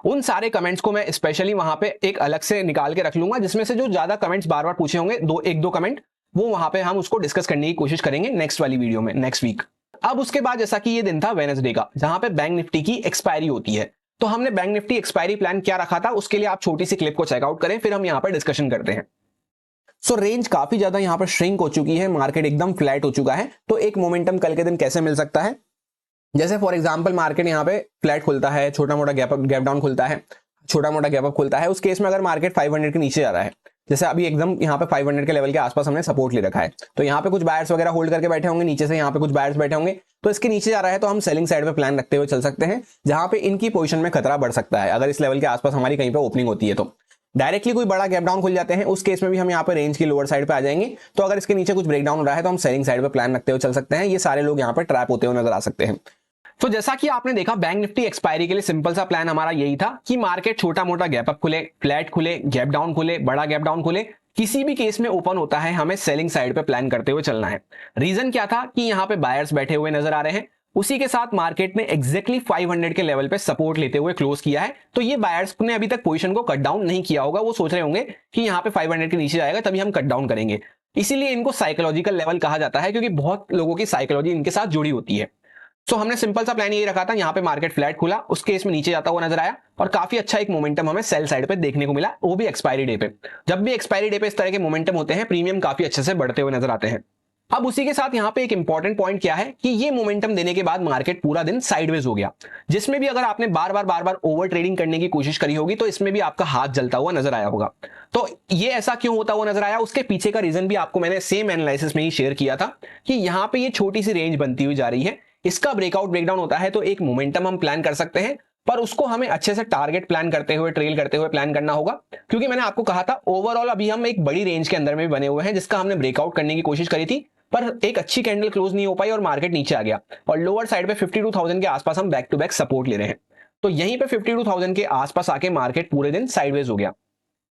उन सारे कमेंट्स को मैं स्पेशली वहां पे एक अलग से निकाल के रख लूंगा, जिसमें से जो ज्यादा कमेंट्स बार बार पूछे होंगे, एक दो कमेंट, वो वहां पे हम उसको डिस्कस करने की कोशिश करेंगे नेक्स्ट वाली वीडियो में, नेक्स्ट वीक। अब उसके बाद जैसा कि ये दिन था वेडनेसडे का, जहां पे बैंक निफ्टी की एक्सपायरी होती है, तो हमने बैंक निफ्टी एक्सपायरी प्लान क्या रखा था उसके लिए आप छोटी सी क्लिप को चेकआउट करें, फिर हम यहाँ पर डिस्कशन करते हैं। सो रेंज काफी ज्यादा यहाँ पर श्रिंक हो चुकी है, मार्केट एकदम फ्लैट हो चुका है, तो एक मोमेंटम कल के दिन कैसे मिल सकता है, जैसे फॉर एग्जांपल मार्केट यहाँ पे फ्लैट खुलता है, छोटा मोटा गैप डाउन खुलता है, छोटा मोटा गैप अप खुलता है, उस केस में अगर मार्केट 500 के नीचे जा रहा है, जैसे अभी एकदम यहाँ पे 500 के लेवल के आसपास हमने सपोर्ट ले रखा है, तो यहाँ पे कुछ बायर्स वगैरह होल्ड करके बैठे होंगे, नीचे से यहाँ पे कुछ बायर्स बैठे होंगे, तो इसके नीचे जा रहा है तो हम सेलिंग साइड पे प्लान रखते हुए चल सकते हैं, जहां पे इनकी पोजीशन में खतरा बढ़ सकता है। अगर इस लेवल के आसपास हमारी कहीं पे ओपनिंग होती है तो डायरेक्टली कोई बड़ा गैप डाउन खुल जाते हैं, उस केस में भी हम यहाँ पे रेंज की लोअर साइड पे आ जाएंगे। तो अगर इसके नीचे कुछ ब्रेकडाउन हो रहा है तो हम सेलिंग साइड पे प्लान रखते हुए चल सकते हैं। ये सारे लोग यहाँ पे ट्रैप होते हुए नजर आ सकते हैं। तो जैसा कि आपने देखा बैंक निफ्टी एक्सपायरी के लिए सिंपल सा प्लान हमारा यही था कि मार्केट छोटा मोटा गैप अप खुले, फ्लैट खुले, गैप डाउन खुले, बड़ा गैप डाउन खुले, किसी भी केस में ओपन होता है हमें सेलिंग साइड पे प्लान करते हुए चलना है। रीजन क्या था कि यहाँ पे बायर्स बैठे हुए नजर आ रहे हैं, उसी के साथ मार्केट ने एग्जैक्टली 500 के लेवल पे सपोर्ट लेते हुए क्लोज किया है। तो ये बायर्स ने अभी तक पोजीशन को कट डाउन नहीं किया होगा, वो सोच रहे होंगे कि यहाँ पे 500 के नीचे जाएगा तभी हम कट डाउन करेंगे। इसीलिए इनको साइकोलॉजिकल लेवल कहा जाता है, क्योंकि बहुत लोगों की साइकोलॉजी इनके साथ जुड़ी होती है। सो हमने सिंपल सा प्लान यही रखा था, यहाँ पे मार्केट फ्लैट खुला, उस केस में नीचे जाता हुआ नजर आया और काफी अच्छा एक मोमेंटम हमें सेल साइड पे देखने को मिला, वो भी एक्सपायरी डे पे। जब भी एक्सपायरी डे पे इस तरह के मोमेंटम होते हैं, प्रीमियम काफी अच्छे से बढ़ते हुए नजर आते हैं। अब उसी के साथ यहाँ पे एक इंपॉर्टेंट पॉइंट क्या है कि ये मोमेंटम देने के बाद मार्केट पूरा दिन साइडवेज हो गया, जिसमें भी अगर आपने बार बार ओवर ट्रेडिंग करने की कोशिश करी होगी तो इसमें भी आपका हाथ जलता हुआ नजर आया होगा। तो ये ऐसा क्यों होता हुआ नजर आया, उसके पीछे का रीजन भी आपको मैंने सेम एनालिसिस में ही शेयर किया था कि यहाँ पे ये छोटी सी रेंज बनती हुई जा रही है, इसका ब्रेकआउट ब्रेकडाउन होता है तो एक मोमेंटम हम प्लान कर सकते हैं, पर उसको हमें अच्छे से टारगेट प्लान करते हुए, ट्रेल करते हुए प्लान करना होगा। क्योंकि मैंने आपको कहा था ओवरऑल अभी हम एक बड़ी रेंज के अंदर में बने हुए हैं, जिसका हमने ब्रेकआउट करने की कोशिश करी थी, पर एक अच्छी कैंडल क्लोज नहीं हो पाई और मार्केट नीचे आ गया और लोअर साइड पे 52,000 के आसपास हम बैक टू बैक सपोर्ट ले रहे हैं। तो यहीं पे 52,000 के आसपास आके मार्केट पूरे दिन साइडवेज हो गया।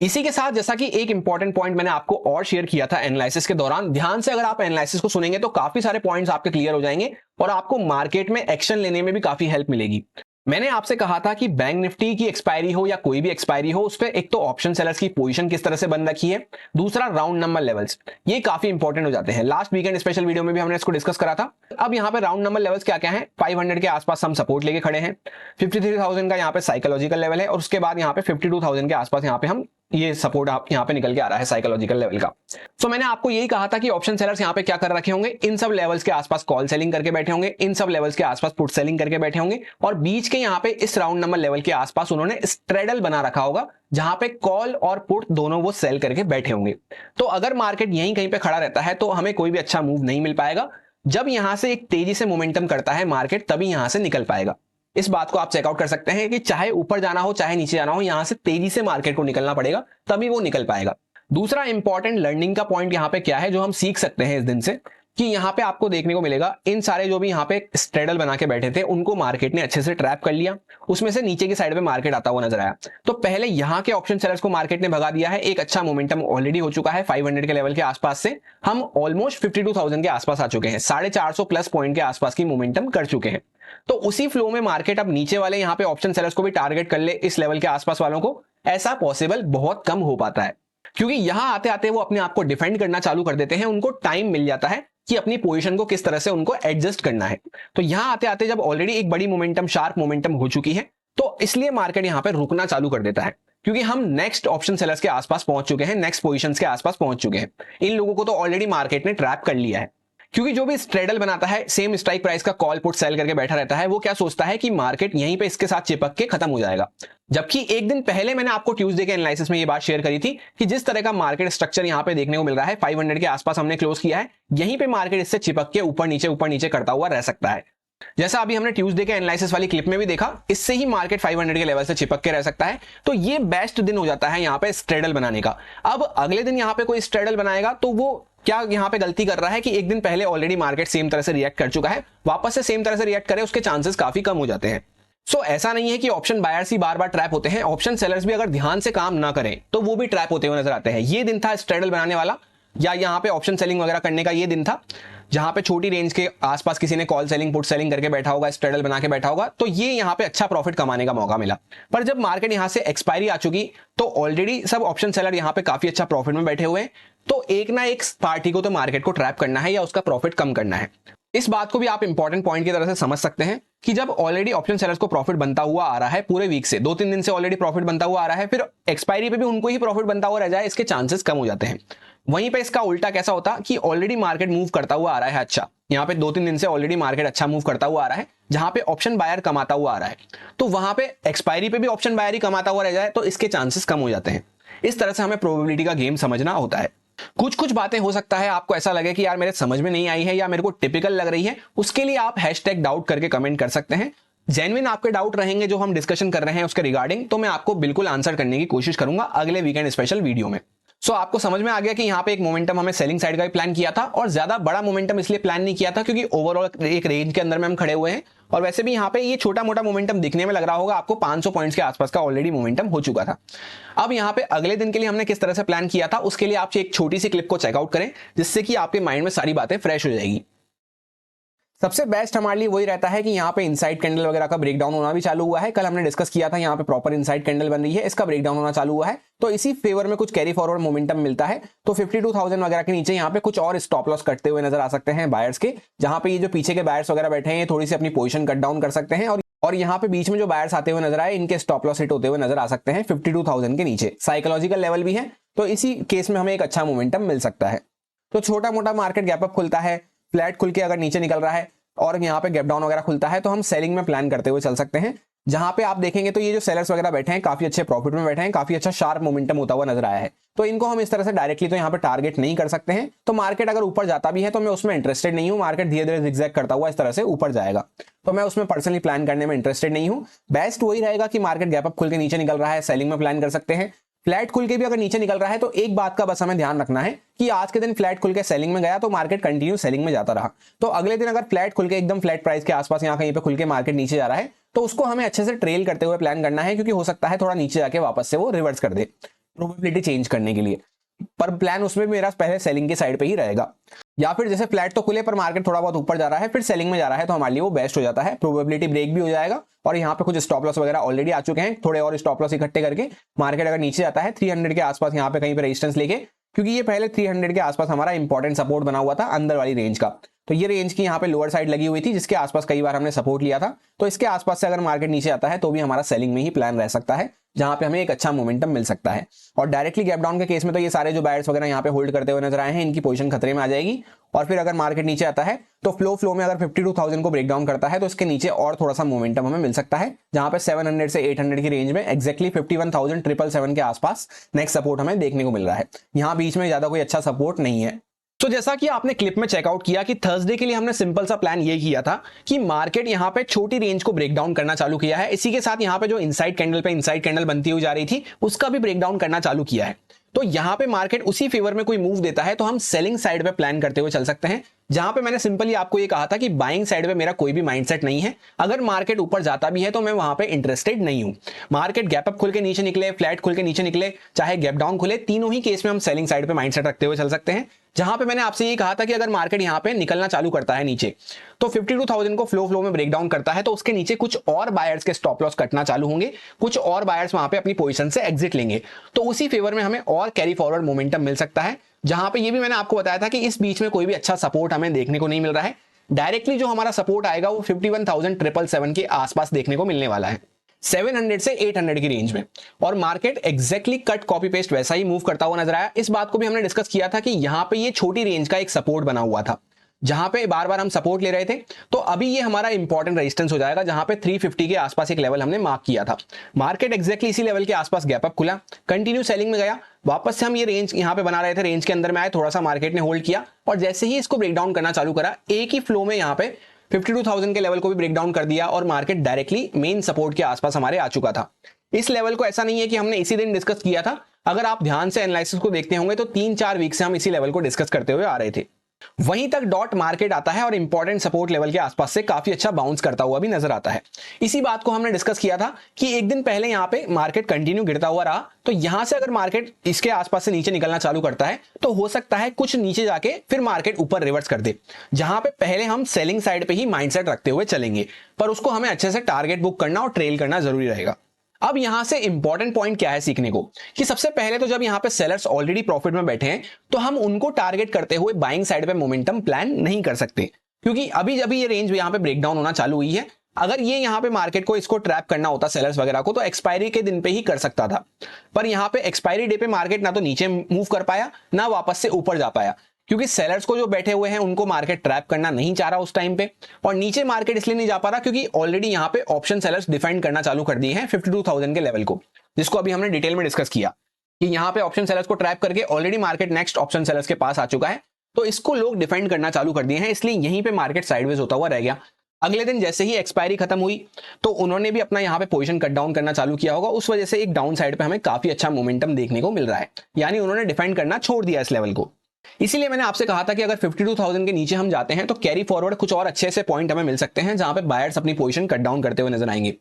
इसी के साथ जैसा कि एक इंपॉर्टेंट पॉइंट मैंने आपको और शेयर किया था एनालिसिस के दौरान, ध्यान से अगर आप एनालिसिस को सुनेंगे तो काफी सारे पॉइंट्स आपके क्लियर हो जाएंगे और आपको मार्केट में एक्शन लेने में भी काफी हेल्प मिलेगी। मैंने आपसे कहा था कि बैंक निफ्टी की एक्सपायरी हो या कोई भी एक्सपायरी हो, उस पर एक तो ऑप्शन सेलर्स की पोजीशन किस तरह से बन रखी है, दूसरा राउंड नंबर लेवल्स, ये काफी इंपॉर्टेंट हो जाते हैं। लास्ट वीकेंड स्पेशल वीडियो में भी हमने इसको डिस्कस करा था। अब यहाँ पे राउंड नंबर लेवल्स क्या क्या है, 500 के आसपास हम सपोर्ट लेके खड़े हैं, 53,000 का यहाँ पे साइकोलॉजिकल लेवल है और उसके बाद यहाँ पे 52,000 के आसपास यहाँ पे हम ये सपोर्ट आप यहाँ पे निकल के आ रहा है साइकोलॉजिकल लेवल का। तो मैंने आपको यही कहा था कि ऑप्शन सेलर्स यहाँ पे क्या कर रखे होंगे, इन सब लेवल्स के आसपास कॉल सेलिंग करके बैठे होंगे, इन सब लेवल्स के आसपास पुट सेलिंग करके बैठे होंगे और बीच के यहाँ पे इस राउंड नंबर लेवल के आसपास उन्होंने स्ट्रेडल बना रखा होगा, जहां पे कॉल और पुट दोनों वो सेल करके बैठे होंगे। तो अगर मार्केट यहीं कहीं पे खड़ा रहता है तो हमें कोई भी अच्छा मूव नहीं मिल पाएगा। जब यहां से एक तेजी से मोमेंटम करता है मार्केट, तभी यहां से निकल पाएगा। इस बात को आप चेकआउट कर सकते हैं कि चाहे ऊपर जाना हो चाहे नीचे जाना हो, यहां से तेजी से मार्केट को निकलना पड़ेगा, तभी वो निकल पाएगा। दूसरा इंपॉर्टेंट लर्निंग का पॉइंट यहाँ पे क्या है जो हम सीख सकते हैं इस दिन से, कि यहाँ पे आपको देखने को मिलेगा इन सारे जो भी यहाँ पे स्ट्रेडल बना के बैठे थे उनको मार्केट ने अच्छे से ट्रैप कर लिया, उसमें से नीचे की साइड पे मार्केट आता हुआ नजर आया। तो पहले यहाँ के ऑप्शन सेलर्स को मार्केट ने भगा दिया है, एक अच्छा मोमेंटम ऑलरेडी हो चुका है 500 के लेवल के आसपास से हम ऑलमोस्ट 52,000 के आसपास आ चुके हैं, 450 प्लस पॉइंट के आसपास की मोमेंटम कर चुके हैं। तो उसी फ्लो में मार्केट अब नीचे वाले यहाँ पे ऑप्शन सेलर्स को भी टारगेट कर ले, इस लेवल के आसपास वालों को, ऐसा पॉसिबल बहुत कम हो पाता है, क्योंकि यहां आते आते वो अपने आप को डिफेंड करना चालू कर देते हैं, उनको टाइम मिल जाता है कि अपनी पोजीशन को किस तरह से उनको एडजस्ट करना है। तो यहां आते आते जब ऑलरेडी एक बड़ी मोमेंटम, शार्प मोमेंटम हो चुकी है, तो इसलिए मार्केट यहां पे रुकना चालू कर देता है, क्योंकि हम नेक्स्ट ऑप्शन सेलर्स के आसपास पहुंच चुके हैं, नेक्स्ट पोजीशंस के आसपास पहुंच चुके हैं। इन लोगों को तो ऑलरेडी मार्केट ने ट्रैप कर लिया है, क्योंकि जो भी स्ट्रेडल बनाता है सेम स्ट्राइक प्राइस का कॉल पुट सेल करके बैठा रहता है, वो क्या सोचता है कि मार्केट यहीं पे इसके साथ चिपक के खत्म हो जाएगा। जबकि एक दिन पहले मैंने आपको ट्यूसडे के एनालिसिस में ये बात शेयर करी थी कि जिस तरह का मार्केट स्ट्रक्चर यहाँ पे देखने को मिल रहा है, 500 के आसपास हमने क्लोज किया है, यहीं पे मार्केट इससे चिपक के ऊपर नीचे करता हुआ रह सकता है। जैसा अभी हमने ट्यूसडे के एनालिसिस वाली क्लिप में भी देखा, इससे ही मार्केट 500 के लेवल से चिपक के रह सकता है। तो ये बेस्ट दिन हो जाता है यहाँ पे स्ट्रेडल बनाने का। अब अगले दिन यहाँ पे कोई स्ट्रेडल बनाएगा तो वो क्या यहाँ पे गलती कर रहा है कि एक दिन पहले ऑलरेडी मार्केट सेम तरह से रिएक्ट कर चुका है, वापस से सेम तरह से रिएक्ट करे, उसके चांसेस काफी कम हो जाते हैं। सो ऐसा नहीं है कि ऑप्शन बायर्स ही बार बार ट्रैप होते हैं, ऑप्शन सेलर्स भी अगर ध्यान से काम ना करें तो वो भी ट्रैप होते हुए नजर आते हैं। ये दिन था स्ट्रेडल बनाने वाला, या यहाँ पे ऑप्शन सेलिंग वगैरह करने का ये दिन था, जहां पे छोटी रेंज के आसपास किसी ने कॉल सेलिंग पुट सेलिंग करके बैठा होगा, स्ट्रेडल बना के बैठा होगा, तो ये यहाँ पे अच्छा प्रॉफिट कमाने का मौका मिला। पर जब मार्केट यहां से एक्सपायरी आ चुकी तो ऑलरेडी सब ऑप्शन सेलर यहाँ पे काफी अच्छा प्रॉफिट में बैठे हुए हैं, तो एक ना एक पार्टी को तो मार्केट को ट्रैप करना है या उसका प्रॉफिट कम करना है। इस बात को भी आप इंपॉर्टेंट पॉइंट की तरह से समझ सकते हैं कि जब ऑलरेडी ऑप्शन सेलर्स को प्रॉफिट बनता हुआ आ रहा है, पूरे वीक से 2-3 दिन से ऑलरेडी प्रॉफिट बनता हुआ आ रहा है, फिर एक्सपायरी पे भी उनको ही प्रॉफिट बनता हुआ रह जाए, इसके चांसेस कम हो जाते हैं। वहीं पे इसका उल्टा कैसा होता कि ऑलरेडी मार्केट मूव करता हुआ आ रहा है, अच्छा यहाँ पे 2-3 दिन से ऑलरेडी मार्केट अच्छा मूव करता हुआ आ रहा है, जहां पे ऑप्शन बायर कमाता हुआ आ रहा है, तो वहां पे एक्सपायरी पे भी ऑप्शन बायर ही कमाता हुआ रह जाए तो इसके चांसेस कम हो जाते हैं। इस तरह से हमें प्रोबेबिलिटी का गेम समझना होता है। कुछ बातें हो सकता है आपको ऐसा लगे कि यार मेरे समझ में नहीं आई है या मेरे को टिपिकल लग रही है, उसके लिए आप #डाउट करके कमेंट कर सकते हैं। जेन्युइन आपके डाउट रहेंगे जो हम डिस्कशन कर रहे हैं उसके रिगार्डिंग, तो मैं आपको बिल्कुल आंसर करने की कोशिश करूंगा अगले वीकेंड स्पेशल वीडियो में। सो आपको समझ में आ गया कि यहाँ पे एक मोमेंटम हमें सेलिंग साइड का भी प्लान किया था, और ज्यादा बड़ा मोमेंटम इसलिए प्लान नहीं किया था क्योंकि ओवरऑल एक रेंज के अंदर में हम खड़े हुए हैं, और वैसे भी यहाँ पे ये छोटा मोटा मोमेंटम दिखने में लग रहा होगा आपको, 500 पॉइंट्स के आसपास का ऑलरेडी मोमेंटम हो चुका था। अब यहाँ पे अगले दिन के लिए हमने किस तरह से प्लान किया था उसके लिए आप एक छोटी सी क्लिप को चेकआउट करें, जिससे कि आपके माइंड में सारी बातें फ्रेश हो जाएगी। सबसे बेस्ट हमारे लिए वही रहता है कि यहाँ पे इनसाइड कैंडल वगैरह का ब्रेकडाउन होना भी चालू हुआ है। कल हमने डिस्कस किया था, यहाँ पे प्रॉपर इनसाइड कैंडल बन रही है, इसका ब्रेकडाउन होना चालू हुआ है, तो इसी फेवर में कुछ कैरी फॉरवर्ड मोमेंटम मिलता है। तो 52,000 वगैरह के नीचे यहाँ पे कुछ और स्टॉप लॉस कटते हुए नजर आ सकते हैं बायर्स के, जहां पे ये जो पीछे के बायर्स वगैरह बैठे हैं ये थोड़ी सी अपनी पोजीशन कट डाउन कर सकते हैं, और यहाँ पे बीच में जो बायर्स आते हुए नजर आए इनके स्टॉप लॉस हिट होते हुए नजर आ सकते हैं 52,000 के नीचे। साइकोलॉजिकल लेवल भी है, तो इसी केस में हमें एक अच्छा मोमेंटम मिल सकता है। तो छोटा मोटा मार्केट गैप अप खुलता है, फ्लैट खुल के अगर नीचे निकल रहा है और यहाँ पे गैप डाउन वगैरह खुलता है, तो हम सेलिंग में प्लान करते हुए चल सकते हैं। जहां पे आप देखेंगे तो ये जो सेलर्स वगैरह बैठे हैं काफी अच्छे प्रॉफिट में बैठे हैं, काफी अच्छा शार्प मोमेंटम होता हुआ नजर आया है, तो इनको हम इस तरह से डायरेक्टली तो यहाँ पे टारगेट नहीं कर सकते हैं। तो मार्केट अगर ऊपर जाता भी है तो मैं उसमें इंटरेस्टेड नहीं हूँ, मार्केट धीरे धीरे जिगजैग करता हुआ इस तरह से ऊपर जाएगा, तो मैं उसमें पर्सनली प्लान करने में इंटरेस्टेड नहीं हूँ। बेस्ट वही रहेगा कि मार्केट गैप अप खुल के नीचे निकल रहा है, सेलिंग में प्लान कर सकते हैं। फ्लैट खुल के भी अगर नीचे निकल रहा है तो एक बात का बस हमें ध्यान रखना है कि आज के दिन फ्लैट खुल के सेलिंग में गया तो मार्केट कंटिन्यू सेलिंग में जाता रहा, तो अगले दिन अगर फ्लैट खुल के एकदम फ्लैट प्राइस के आसपास यहाँ कहीं पे खुल के मार्केट नीचे जा रहा है तो उसको हमें अच्छे से ट्रेल करते हुए प्लान करना है, क्योंकि हो सकता है थोड़ा नीचे जाके वापस से वो रिवर्स कर दे प्रोबेबिलिटी चेंज करने के लिए, पर प्लान उसमें भी मेरा पहले सेलिंग की साइड पे ही रहेगा। या फिर जैसे फ्लैट तो खुले पर मार्केट थोड़ा बहुत ऊपर जा रहा है फिर सेलिंग में जा रहा है, तो हमारे लिए वो बेस्ट हो जाता है, प्रोबेबिलिटी ब्रेक भी हो जाएगा और यहाँ पे कुछ स्टॉप लॉस वगैरह ऑलरेडी आ चुके हैं, थोड़े और स्टॉप लॉस इकट्ठे करके मार्केट अगर नीचे जाता है 300 के आसपास यहाँ पे कहीं पे रेजिस्टेंस लेके, क्योंकि ये पहले 300 के आसपास हमारा इंपॉर्टेंट सपोर्ट बना हुआ था अंदर वाली रेंज का, तो ये रेंज की यहाँ पे लोअर साइड लगी हुई थी जिसके आसपास कई बार हमने सपोर्ट लिया था, तो इसके आसपास से अगर मार्केट नीचे आता है तो भी हमारा सेलिंग में ही प्लान रह सकता है, जहां पे हमें एक अच्छा मोमेंटम मिल सकता है। और डायरेक्टली गैप डाउन के केस में तो ये सारे जो बायर्स वगैरह यहाँ पे होल्ड करते हुए नजर आए हैं इनकी पोजीशन खतरे में आ जाएगी, और फिर अगर मार्केट नीचे आता है तो फ्लो में अगर 52,000 को ब्रेक डाउन करता है तो इसके नीचे और थोड़ा सा मोमेंटम हमें मिल सकता है, जहां पे 700 से 800 की रेंज में एक्जैक्टली 51,777 के आसपास नेक्स्ट सपोर्ट हमें देखने को मिल रहा है। यहाँ बीच में ज्यादा कोई अच्छा सपोर्ट नहीं है। तो जैसा कि आपने क्लिप में चेकआउट किया कि थर्सडे के लिए हमने सिंपल सा प्लान ये किया था कि मार्केट यहां पे छोटी रेंज को ब्रेक डाउन करना चालू किया है, इसी के साथ यहां पे जो इनसाइड कैंडल बनती हुई जा रही थी उसका भी ब्रेक डाउन करना चालू किया है, तो यहां पे मार्केट उसी फेवर में कोई मूव देता है तो हम सेलिंग साइड पे प्लान करते हुए चल सकते हैं, जहां पे मैंने सिंपली आपको ये कहा था कि बाइंग साइड पे मेरा कोई भी माइंडसेट नहीं है, अगर मार्केट ऊपर जाता भी है तो मैं वहां पे इंटरेस्टेड नहीं हूं। मार्केट गैप अप खुल के नीचे निकले, फ्लैट खुल के नीचे निकले, चाहे गैप डाउन खुले, तीनों ही केस में हम सेलिंग साइड पे माइंडसेट रखते हुए चल सकते हैं। जहां पे मैंने आपसे ये कहा था कि अगर मार्केट यहां पे निकलना चालू करता है नीचे तो 52,000 को फ्लो में ब्रेक डाउन करता है तो उसके नीचे कुछ और बायर्स के स्टॉप लॉस कटना चालू होंगे, कुछ और बायर्स वहां पे अपनी पोजीशन से एग्जिट लेंगे, तो उसी फेवर में हमें और कैरी फॉरवर्ड मोमेंटम मिल सकता है। जहां पे ये भी मैंने आपको बताया था कि इस बीच में कोई भी अच्छा सपोर्ट हमें देखने को नहीं मिल रहा है, डायरेक्टली जो हमारा सपोर्ट आएगा वो 51,777 के आसपास देखने को मिलने वाला है, 700 से 800 की रेंज में, और market exactly cut copy paste वैसा ही मूव करता हुआ नजर आया। इस बात को भी हमने डिस्कस किया था कि यहां पे ये छोटी रेंज का एक सपोर्ट बना हुआ था, जहां पे बार बार हम सपोर्ट ले रहे थे, तो अभी ये हमारा इंपॉर्टेंट रेजिस्टेंस हो जाएगा, जहां पे 350 के आसपास एक लेवल हमने मार्क किया था। मार्केट एग्जैक्टली इसी लेवल के आसपास गैप अप खुला, कंटिन्यू सेलिंग में गया, वापस से हम ये रेंज यहां पे बना रहे थे, रेंज के अंदर में आए, थोड़ा सा मार्केट ने होल्ड किया और जैसे ही इसको ब्रेक डाउन करना चालू करा एक ही फ्लो में यहां पे 52,000 के लेवल को भी ब्रेक डाउन कर दिया और मार्केट डायरेक्टली मेन सपोर्ट के आसपास हमारे आ चुका था। इस लेवल को ऐसा नहीं है कि हमने इसी दिन डिस्कस किया था, अगर आप ध्यान से एनालिसिस को देखते होंगे तो 3-4 वीक से हम इसी लेवल को डिस्कस करते हुए आ रहे थे। वहीं तक डॉट मार्केट आता है और इंपॉर्टेंट सपोर्ट लेवल के आसपास से काफी अच्छा बाउंस करता हुआ भी नजर आता है। इसी बात को हमने डिस्कस किया था कि एक दिन पहले यहां पे मार्केट कंटिन्यू गिरता हुआ रहा, तो यहां से अगर मार्केट इसके आसपास से नीचे निकलना चालू करता है तो हो सकता है कुछ नीचे जाके फिर मार्केट ऊपर रिवर्स कर दे, जहां पे पहले हम सेलिंग साइड पे ही माइंडसेट रखते हुए चलेंगे, पर उसको हमें अच्छे से टारगेट बुक करना और ट्रेल करना जरूरी रहेगा। अब यहां से इंपॉर्टेंट पॉइंट क्या है सीखने को, कि सबसे पहले तो जब यहां पे सेलर्स ऑलरेडी प्रॉफिट में बैठे हैं तो हम उनको टारगेट करते हुए बाइंग साइड पे मोमेंटम प्लान नहीं कर सकते, क्योंकि अभी जब ये रेंज यहां पे ब्रेकडाउन होना चालू हुई है, अगर ये यहां पे मार्केट को इसको ट्रैप करना होता सेलर्स वगैरह को तो एक्सपायरी के दिन पे ही कर सकता था, पर यहां पे एक्सपायरी डे पे मार्केट ना तो नीचे मूव कर पाया ना वापस से ऊपर जा पाया, क्योंकि सेलर्स को जो बैठे हुए हैं उनको मार्केट ट्रैप करना नहीं चाह रहा उस टाइम पे, और नीचे मार्केट इसलिए नहीं जा पा रहा क्योंकि ऑलरेडी यहां पे ऑप्शन सेलर्स डिफाइन करना चालू कर दिए हैं 52,000 के लेवल को, जिसको अभी हमने डिटेल में डिस्कस किया कि यहां पे ऑप्शन सेलर्स को ट्रैप करके already market next option sellers के पास आ चुका है, तो इसको लोग डिफाइन करना चालू कर दिए हैं, इसलिए यहीं पे मार्केट साइडवेज होता हुआ रह गया। अगले दिन जैसे ही एक्सपायरी खत्म हुई तो उन्होंने भी अपना यहाँ पे पोजीशन कट डाउन करना चालू किया होगा, उस वजह से एक डाउन साइड पे हमें काफी अच्छा मोमेंटम देखने को मिल रहा है, यानी उन्होंने डिफाइन करना छोड़ दिया इस लेवल को। इसीलिए मैंने आपसे कहा था कि अगर 52,000 के नीचे हम जाते हैं तो कैरी फॉरवर्ड कुछ और अच्छे से पॉइंट हमें मिल सकते हैं, जहां पे बायर्स अपनी पोजीशन कट डाउन करते हुए नजर आएंगे।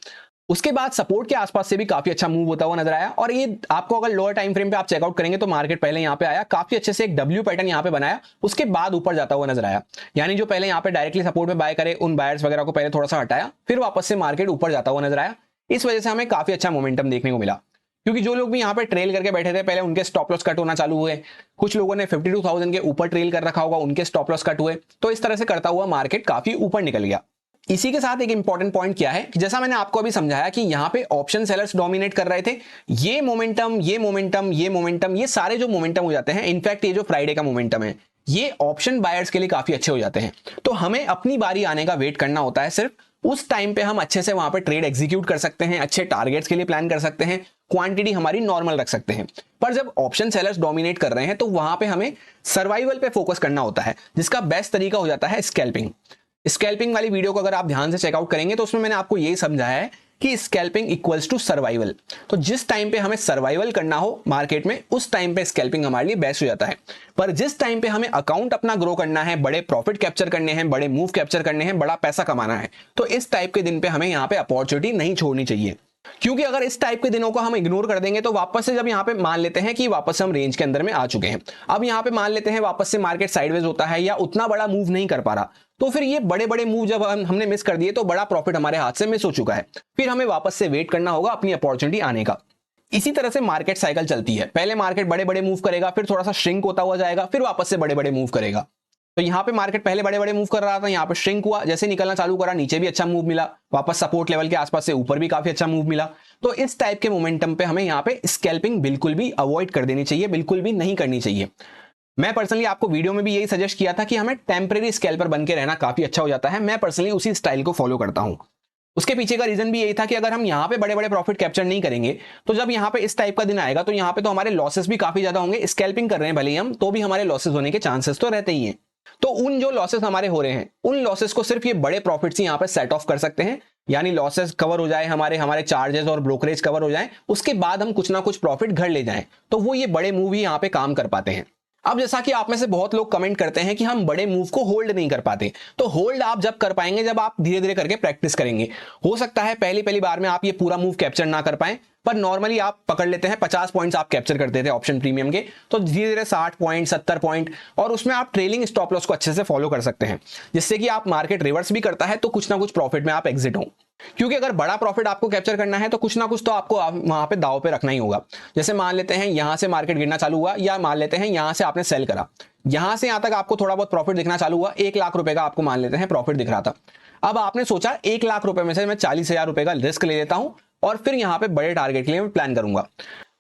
उसके बाद सपोर्ट के आसपास से भी काफी अच्छा मूव होता हुआ नजर आया और ये आपको अगर लोअर टाइम फ्रेम पे आप चेकआउट करेंगे तो मार्केट पहले यहाँ पे आया, काफी अच्छे से एक डब्ल्यू पैटर्न यहाँ पे बनाया, उसके बाद ऊपर जाता हुआ नजर आया। यानी जो पहले यहाँ पे डायरेक्टली सपोर्ट पे बाय करे उन बायर्स वगैरह को पहले थोड़ा सा हटाया, फिर वापस से मार्केट ऊपर जाता हुआ नजर आया। इस वजह से हमें काफी अच्छा मोमेंटम देखने को मिला, क्योंकि जो लोग भी यहाँ पे ट्रेल करके बैठे थे पहले उनके स्टॉप लॉस कट होना चालू हुए, कुछ लोगों ने 52,000 के ऊपर ट्रेल कर रखा होगा, उनके स्टॉप लॉस कट हुए। तो इस तरह से करता हुआ मार्केट काफी ऊपर निकल गया। इसी के साथ एक इंपॉर्टेंट पॉइंट क्या है कि जैसा मैंने आपको अभी समझाया कि यहाँ पे ऑप्शन सेलर्स डोमिनेट कर रहे थे, ये मोमेंटम ये मोमेंटम ये मोमेंटम ये सारे जो मोमेंटम हो जाते हैं, इनफैक्ट ये जो फ्राइडे का मोमेंटम है ये ऑप्शन बायर्स के लिए काफी अच्छे हो जाते हैं। तो हमें अपनी बारी आने का वेट करना होता है, सिर्फ उस टाइम पे हम अच्छे से वहां पे ट्रेड एग्जीक्यूट कर सकते हैं, अच्छे टारगेट्स के लिए प्लान कर सकते हैं, क्वांटिटी हमारी नॉर्मल रख सकते हैं। पर जब ऑप्शन सेलर्स डोमिनेट कर रहे हैं तो वहां पे हमें सर्वाइवल पे फोकस करना होता है, जिसका बेस्ट तरीका हो जाता है स्कैल्पिंग। स्कैल्पिंग वाली वीडियो को अगर आप ध्यान से चेकआउट करेंगे तो उसमें मैंने आपको यही समझाया है कि स्कैल्पिंग इक्वल्स टू सर्वाइवल। तो जिस टाइम पे हमें सर्वाइवल करना हो मार्केट में उस टाइम पे स्कैल्पिंग हमारे लिए बेस्ट हो जाता है। पर जिस टाइम पे हमें अकाउंट अपना ग्रो करना है, बड़े प्रॉफिट कैप्चर करने हैं, बड़े मूव कैप्चर करने हैं, बड़ा पैसा कमाना है, तो इस टाइप के दिन पे हमें यहाँ पे अपॉर्चुनिटी नहीं छोड़नी चाहिए। क्योंकि अगर इस टाइप के दिनों को हम इग्नोर कर देंगे तो वापस से जब यहाँ पे मान लेते हैं कि वापस से हम रेंज के अंदर में आ चुके हैं, अब यहाँ पे मान लेते हैं वापस से मार्केट साइडवेज होता है या उतना बड़ा मूव नहीं कर पा रहा, तो फिर ये बड़े बड़े मूव जब हमने मिस कर दिए तो बड़ा प्रॉफिट हमारे हाथ से मिस हो चुका है, फिर हमें वापस से वेट करना होगा अपनी अपॉर्चुनिटी आने का। इसी तरह से मार्केट साइकिल चलती है, पहले मार्केट बड़े बड़े मूव करेगा, फिर थोड़ा सा श्रिंक होता हुआ जाएगा, फिर वापस से बड़े बड़े मूव करेगा। तो यहाँ पे मार्केट पहले बड़े बड़े मूव कर रहा था, यहाँ पे श्रिंक हुआ, जैसे निकलना चालू करा नीचे भी अच्छा मूव मिला, वापस सपोर्ट लेवल के आसपास से ऊपर भी काफी अच्छा मूव मिला। तो इस टाइप के मोमेंटम पे हमें यहाँ पे स्कैल्पिंग बिल्कुल भी अवॉइड कर देनी चाहिए, बिल्कुल भी नहीं करनी चाहिए। मैं पर्सनली आपको वीडियो में भी यही सजेस्ट किया था कि हमें टेम्परेरी स्कैल्पर बन के रहना काफी अच्छा हो जाता है। मैं पर्सनली उसी स्टाइल को फॉलो करता हूं। उसके पीछे का रीजन भी यही था कि अगर हम यहाँ पे बड़े बड़े प्रॉफिट कैप्चर नहीं करेंगे तो जब यहाँ पे इस टाइप का दिन आएगा तो यहाँ पे तो हमारे लॉसेस भी काफी ज्यादा होंगे। स्कैल्पिंग कर रहे हैं भले ही हम, तो भी हमारे लॉसेस होने के चांसेस तो रहते ही हैं। तो उन जो लॉसेस हमारे हो रहे हैं उन लॉसेस को सिर्फ ये बड़े प्रॉफिट्स ही यहाँ पे सेट ऑफ कर सकते हैं। यानी लॉसेस कवर हो जाए, हमारे चार्जेस और ब्रोकरेज कवर हो जाए, उसके बाद हम कुछ ना कुछ प्रॉफिट घर ले जाएं, तो वो ये बड़े मूव ही यहाँ पे काम कर पाते हैं। अब जैसा कि आप में से बहुत लोग कमेंट करते हैं कि हम बड़े मूव को होल्ड नहीं कर पाते, तो होल्ड आप जब कर पाएंगे जब आप धीरे धीरे करके प्रैक्टिस करेंगे। हो सकता है पहली पहली बार में आप ये पूरा मूव कैप्चर ना कर पाए, पर नॉर्मली आप पकड़ लेते हैं 50 पॉइंट्स आप कैप्चर करते थे ऑप्शन प्रीमियम के, तो धीरे धीरे 60 पॉइंट 70 पॉइंट, और उसमें आप ट्रेलिंग स्टॉप लॉस को अच्छे से फॉलो कर सकते हैं, जिससे कि आप मार्केट रिवर्स भी करता है तो कुछ ना कुछ प्रॉफिट में आप एग्जिट हो। क्योंकि अगर बड़ा प्रॉफिट आपको कैप्चर करना है तो कुछ ना कुछ तो आपको वहां पे दाव पे रखना ही होगा। जैसे मान लेते हैं यहां से मार्केट गिरना चालू हुआ, या मान लेते हैं यहां से आपने सेल करा, यहां से यहां तक आपको थोड़ा बहुत प्रॉफिट दिखना चालू हुआ, 1 लाख रुपए का आपको मान लेते हैं प्रॉफिट दिख रहा था। अब आपने सोचा 1 लाख रुपए में से मैं 40,000 रुपए का रिस्क ले लेता हूं और फिर यहां पे बड़े टारगेट के लिए मैं प्लान करूंगा।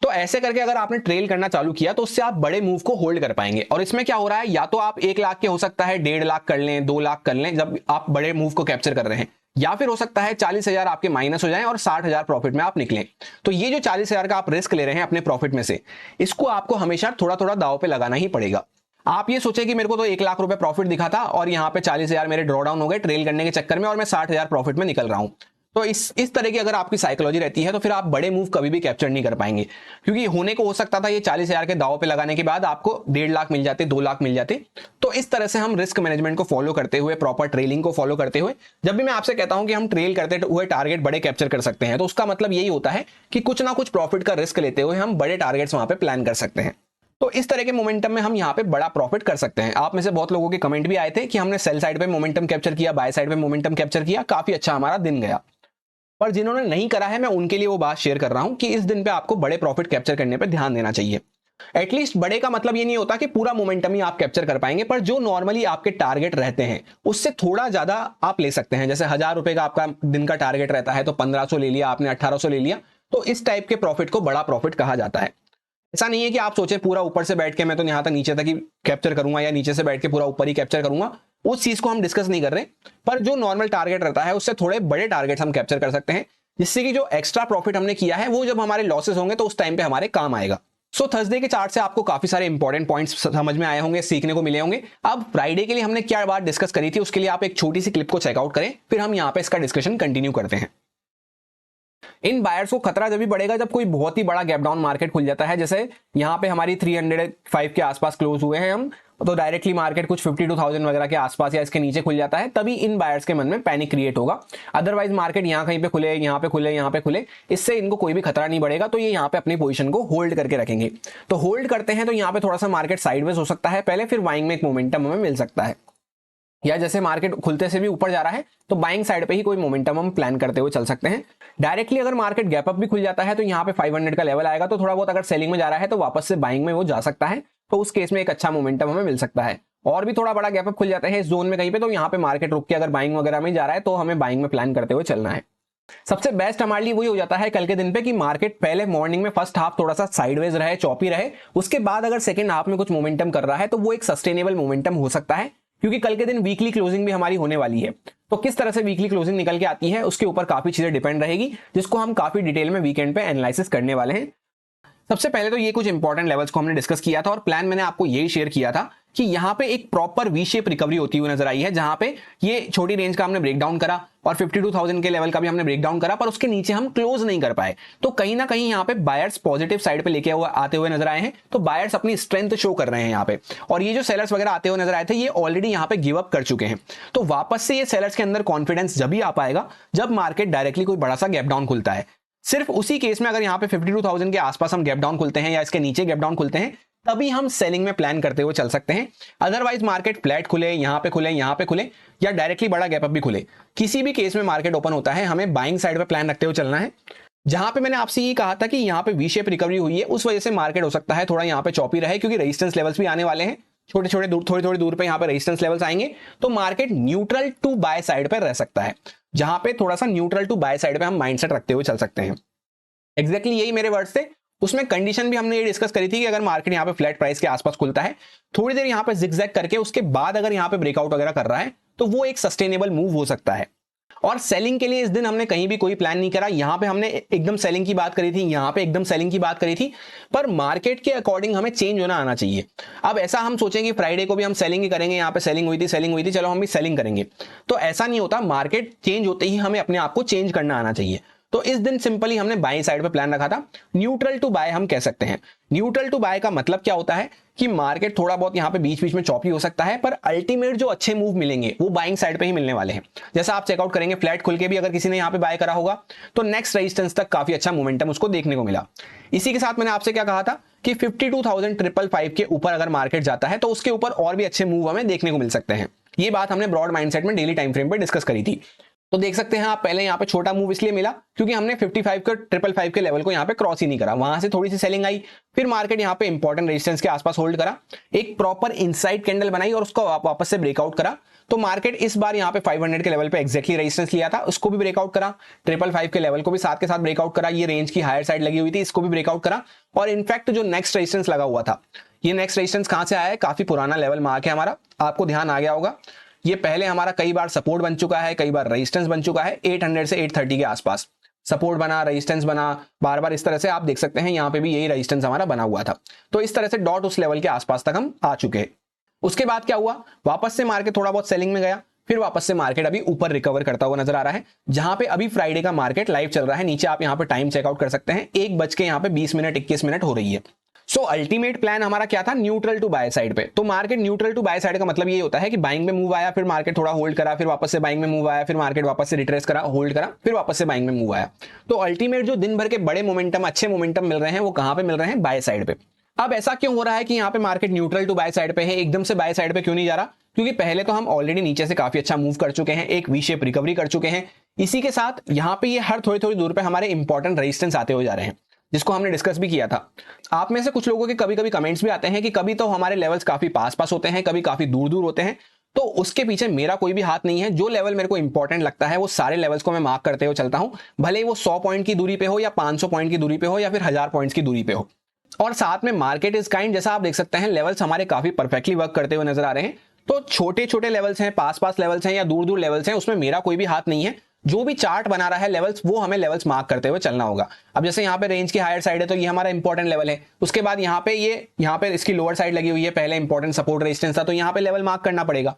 तो ऐसे करके अगर आपने ट्रेल करना चालू किया तो उससे आप बड़े मूव को होल्ड कर पाएंगे। और इसमें क्या हो रहा है, या तो आप 1 लाख के हो सकता है 1.5 लाख कर लें, 2 लाख कर लें जब आप बड़े मूव को कैप्चर कर रहे हैं, या फिर हो सकता है 40,000 आपके माइनस हो जाएं और 60,000 प्रॉफिट में आप निकलें। तो ये जो 40,000 का आप रिस्क ले रहे हैं अपने प्रॉफिट में से, इसको आपको हमेशा थोड़ा थोड़ा दाव पे लगाना ही पड़ेगा। आप ये सोचे कि मेरे को तो 1 लाख रुपए प्रॉफिट दिखा था और यहाँ पे 40,000 मेरे ड्रॉ डाउन हो गए ट्रेल करने के चक्कर में और मैं 60,000 प्रॉफिट में निकल रहा हूं। तो इस तरह की अगर आपकी साइकोलॉजी रहती है तो फिर आप बड़े मूव कभी भी कैप्चर नहीं कर पाएंगे। क्योंकि होने को हो सकता था ये 40,000 के दाव पे लगाने के बाद आपको 1.5 लाख मिल जाते, 2 लाख मिल जाते। तो इस तरह से हम रिस्क मैनेजमेंट को फॉलो करते हुए, प्रॉपर ट्रेलिंग को फॉलो करते हुए, जब भी मैं आपसे कहता हूं कि हम ट्रेल करते हुए टारगेट बड़े कैप्चर कर सकते हैं, तो उसका मतलब यही होता है कि कुछ ना कुछ प्रॉफिट का रिस्क लेते हुए हम बड़े टारगेट्स वहां पे प्लान कर सकते हैं। तो इस तरह के मोमेंटम में हम यहाँ पे बड़ा प्रॉफिट कर सकते हैं। आप में से बहुत लोगों के कमेंट भी आए थे कि हमने सेल साइड पे मोमेंटम कैप्चर किया, बाय साइड पे मोमेंटम कैप्चर किया, काफी अच्छा हमारा दिन गया। पर जिन्होंने नहीं करा है मैं उनके लिए वो बात शेयर कर रहा हूं कि इस दिन पे आपको बड़े प्रॉफिट कैप्चर करने पे ध्यान देना चाहिए। एटलीस्ट बड़े का मतलब ये नहीं होता कि पूरा मोमेंटम ही आप कैप्चर कर पाएंगे, पर जो नॉर्मली आपके टारगेट रहते हैं उससे थोड़ा ज्यादा आप ले सकते हैं। जैसे 1000 रुपए का आपका दिन का टारगेट रहता है तो 1500 ले लिया आपने, 1800 ले लिया, तो इस टाइप के प्रॉफिट को बड़ा प्रॉफिट कहा जाता है। ऐसा नहीं है कि आप सोचे पूरा ऊपर से बैठ के मैं तो यहां तक नीचे तक ही कैप्चर करूंगा या नीचे से बैठ के पूरा ऊपर ही कैप्चर करूंगा, उस चीज को हम डिस्कस नहीं कर रहे। पर जो नॉर्मल टारगेट रहता है उससे थोड़े बड़े टारगेट हम कैप्चर कर सकते हैं, जिससे कि जो एक्स्ट्रा प्रॉफिट हमने किया है वो जब हमारे लॉसेस होंगे तो उस टाइम पे हमारे काम आएगा। सो थर्सडे के चार्ट से आपको काफी सारे इंपॉर्टेंट पॉइंट्स समझ में आए होंगे, सीखने को मिले होंगे। अब फ्राइडे के लिए हमने क्या बात डिस्कस करी थी उसके लिए आप एक छोटी सी क्लिप को चेकआउट करें, फिर हम यहाँ पे इसका डिस्कशन कंटिन्यू करते हैं। इन बायर्स को खतरा जब भी बढ़ेगा जब कोई बहुत ही बड़ा गैप डाउन मार्केट खुल जाता है। जैसे यहाँ पे हमारी 305 के आसपास क्लोज हुए हैं हम, तो डायरेक्टली मार्केट कुछ 52,000 वगैरह के आसपास या इसके नीचे खुल जाता है, तभी इन बायर्स के मन में पैनिक क्रिएट होगा। अदरवाइज मार्केट यहाँ कहीं पे खुले, यहाँ पे खुले, यहाँ पे खुले, इससे इनको कोई भी खतरा नहीं बढ़ेगा, तो ये यहाँ पे अपनी पोजीशन को होल्ड करके रखेंगे। तो होल्ड करते हैं तो यहाँ पे थोड़ा सा मार्केट साइडवेज हो सकता है पहले, फिर बाइंग में एक मोमेंटम हमें मिल सकता है, या जैसे मार्केट खुलते से भी ऊपर जा रहा है तो बाइंग साइड पे ही कोई मोमेंटम हम प्लान करते हुए चल सकते हैं। डायरेक्टली अगर मार्केट गैप अप भी खुल जाता है तो यहाँ पे 500 का लेवल आएगा, तो थोड़ा बहुत अगर सेलिंग में जा रहा है तो वापस से बाइंग में वो जा सकता है, तो उस केस में एक अच्छा मोमेंटम हमें मिल सकता है। और भी थोड़ा बड़ा गैप अप खुल जाता है इस जोन में कहीं पे, तो यहाँ पे मार्केट रुक के अगर बाइंग वगैरह में जा रहा है तो हमें बाइंग में प्लान करते हुए चलना है। सबसे बेस्ट हमारे लिए वही हो जाता है कल के दिन पे कि मार्केट पहले मॉर्निंग में फर्स्ट हाफ थोड़ा सा साइडवेज रहे, चॉपी रहे, उसके बाद अगर सेकंड हाफ में कुछ मोमेंटम कर रहा है तो वो एक सस्टेनेबल मोमेंटम हो सकता है, क्योंकि कल के दिन वीकली क्लोजिंग भी हमारी होने वाली है। तो किस तरह से वीकली क्लोजिंग निकल के आती है उसके ऊपर काफी चीजें डिपेंड रहेगी, जिसको हम काफी डिटेल में वीकेंड पे एनालिसिस करने वाले हैं। सबसे पहले तो ये कुछ इंपॉर्टेंट लेवल्स को हमने डिस्कस किया था और प्लान मैंने आपको यही शेयर किया था कि यहाँ पे एक प्रॉपर वी शेप रिकवरी होती हुई नजर आई है, जहां पे ये छोटी रेंज का हमने ब्रेक डाउन करा और 52,000 के लेवल का भी हमने ब्रेक डाउन करा, पर उसके नीचे हम क्लोज नहीं कर पाए। तो कहीं ना कहीं यहाँ पे बायर्स पॉजिटिव साइड पे लेके आते हुए नजर आए हैं, तो बायर्स अपनी स्ट्रेंथ शो कर रहे हैं यहाँ पे, और ये जो सेलर्स वगैरह आते हुए नजर आए थे ये ऑलरेडी यहाँ पे गिव अप कर चुके हैं। तो वापस से ये सेलर्स के अंदर कॉन्फिडेंस जब ही आ पाएगा जब मार्केट डायरेक्टली कोई बड़ा सा गैप डाउन खुलता है। सिर्फ उसी केस में अगर यहाँ पे 52,000 के आसपास हम गैप डाउन खुलते हैं या इसके नीचे गैप डाउन खुलते हैं, तभी हम सेलिंग में प्लान करते हुए चल सकते हैं। अदरवाइज मार्केट फ्लैट खुले, यहाँ पे खुले, यहाँ पे खुले, या डायरेक्टली बड़ा गैप अप भी खुले, किसी भी केस में मार्केट ओपन होता है हमें बाइंग साइड पे प्लान रखते हुए चलना है। जहां पे मैंने आपसे ये कहा था कि यहाँ पे वी शेप रिकवरी हुई है, उस वजह से मार्केट हो सकता है थोड़ा यहाँ पे चॉपी रहे, क्योंकि रेजिस्टेंस लेवल्स भी आने वाले हैं, छोटे छोटे दूर, थोड़ी थोड़ी दूर पे यहाँ पे रेजिस्टेंस लेवल्स आएंगे, तो market neutral to buy side पे रह सकता है, जहां पे थोड़ा सा न्यूट्रल टू बाय साइड पे हम माइंडसेट रखते हुए चल सकते हैं। एग्जैक्टली यही मेरे वर्ड्स थे। उसमें कंडीशन भी हमने ये डिस्कस करी थी कि अगर मार्केट यहाँ पे फ्लैट प्राइस के आसपास खुलता है, थोड़ी देर यहाँ पे जिगजैग करके उसके बाद अगर यहाँ पे ब्रेकआउट वगैरह कर रहा है, तो वो एक सस्टेनेबल मूव हो सकता है। और सेलिंग के लिए इस दिन हमने कहीं भी कोई प्लान नहीं करा। यहाँ पे हमने एकदम सेलिंग की बात करी थी, यहाँ पे एकदम सेलिंग की बात करी थी, पर मार्केट के अकॉर्डिंग हमें चेंज होना आना चाहिए। अब ऐसा हम सोचेंगे फ्राइडे को भी हम सेलिंग ही करेंगे, यहाँ पे सेलिंग हुई थी, चलो हम भी सेलिंग करेंगे, तो ऐसा नहीं होता। मार्केट चेंज होते ही हमें अपने आप को चेंज करना आना चाहिए। तो इस दिन सिंपली हमने बाई साइड पे प्लान रखा था, न्यूट्रल टू बाय हम कह सकते हैं। न्यूट्रल टू बाय का मतलब क्या होता है कि मार्केट थोड़ा बहुत यहाँ पे बीच बीच में चॉपी हो सकता है, पर अल्टीमेट जो अच्छे मूव मिलेंगे वो बाइंग साइड पे ही मिलने वाले हैं। जैसा आप चेकआउट करेंगे फ्लैट खुल के भी अगर किसी ने यहाँ पे बाय करा होगा तो नेक्स्ट रेजिस्टेंस तक काफी अच्छा मोमेंटम उसको देखने को मिला। इसी के साथ मैंने आपसे क्या कहा था कि 52,555 के ऊपर अगर मार्केट जाता है तो उसके ऊपर और भी अच्छे मूव हमें देखने को मिल सकते हैं। ये बात हमने ब्रॉड माइंडसेट में डेली टाइम फ्रेम पे डिस्कस करी थी। तो देख सकते हैं आप, पहले यहाँ पे छोटा मूव इसलिए मिला क्योंकि हमने 55 के 555 के लेवल को यहाँ पे क्रॉस ही नहीं करा, वहां से थोड़ी सी सेलिंग आई, फिर मार्केट यहाँ पे इंपॉर्टेंट रेजिस्टेंस के आसपास होल्ड करा, एक प्रॉपर इनसाइड कैंडल बनाई और उसको वापस से ब्रेकआउट करा। तो मार्केट इस बार यहाँ पे 500 के लेवल पे एक्जैक्टली रेजिस्टेंस लिया था, उसको भी ब्रेकआउट करा, 555 के लेवल को भी साथ के साथ ब्रेकआउट करा, ये रेंज की हायर साइड लगी हुई थी, इसको भी ब्रेकआउट करा। और इनफैक्ट जो नेक्स्ट रेजिस्टेंस लगा हुआ था, ये नेक्स्ट रेजिस्टेंस कहां से आया है, काफी पुराना लेवल मार्क है हमारा, आपको ध्यान आ गया होगा। ये पहले हमारा कई बार सपोर्ट बन चुका है, कई बार रेजिस्टेंस बन चुका है, 800 से 830 के आसपास सपोर्ट बना, रेजिस्टेंस बना, बार बार इस तरह से आप देख सकते हैं यहाँ पे भी यही रेजिस्टेंस हमारा बना हुआ था। तो इस तरह से डॉट उस लेवल के आसपास तक हम आ चुके हैं। उसके बाद क्या हुआ, वापस से मार्केट थोड़ा बहुत सेलिंग में गया, फिर वापस से मार्केट अभी ऊपर रिकवर करता हुआ नजर आ रहा है, जहां पे अभी फ्राइडे का मार्केट लाइव चल रहा है। नीचे आप यहाँ पे टाइम चेकआउट कर सकते हैं, 1:20 हो रही है। सो अल्टीमेट प्लान हमारा क्या था, न्यूट्रल टू बाय साइड पे। तो market neutral to buy side का मतलब ये होता है कि बाइंग में मूव आया, फिर मार्केट थोड़ा होल्ड करा, फिर वापस से बाइंग में मूव आया, फिर मार्केट वापस से रिट्रेस करा, होल्ड करा, फिर वापस से बाइंग में मूव आया। तो अल्टीमेट जो दिन भर के बड़े मोमेंटम, अच्छे मोमेंटम मिल रहे हैं वो कहां पे मिल रहे हैं, बाय साइड पे। अब ऐसा क्यों हो रहा है कि यहाँ पे market neutral to buy side पे है, एकदम से बाय साइड पे क्यों नहीं जा रहा, क्योंकि पहले तो हम ऑलरेडी नीचे से काफी अच्छा मूव कर चुके हैं, एक वी शेप रिकवरी कर चुके हैं। इसी के साथ यहाँ पे ये हर थोड़ी थोड़ी दूर पे हमारे इंपॉर्टेंट रेजिस्टेंस आते हो जा रहे हैं, जिसको हमने डिस्कस भी किया था। आप में से कुछ लोगों के कभी कभी कमेंट्स भी आते हैं कि कभी तो हमारे लेवल्स काफी पास पास होते हैं, कभी काफी दूर दूर होते हैं। तो उसके पीछे मेरा कोई भी हाथ नहीं है। जो लेवल मेरे को इंपॉर्टेंट लगता है वो सारे लेवल्स को मैं मार्क करते हुए चलता हूं, भले वो 100 पॉइंट की दूरी पे हो या 500 पॉइंट की दूरी पे हो या फिर 1000 पॉइंट्स की दूरी पे हो। और साथ में मार्केट इज काइंड, जैसा आप देख सकते हैं लेवल्स हमारे काफी परफेक्टली वर्क करते हुए नजर आ रहे हैं। तो छोटे छोटे लेवल्स हैं, पास पास लेवल्स हैं या दूर दूर लेवल्स हैं, उसमें मेरा कोई भी हाथ नहीं है। जो भी चार्ट बना रहा है लेवल्स, वो हमें लेवल्स मार्क करते हुए चलना होगा। अब जैसे यहाँ पे रेंज की हायर साइड है तो ये हमारा इंपॉर्टेंट लेवल है, उसके बाद यहाँ पे इसकी लोअर साइड लगी हुई है, पहले इंपॉर्टेंट सपोर्ट रेजिस्टेंस था, तो यहाँ पे लेवल मार्क करना पड़ेगा।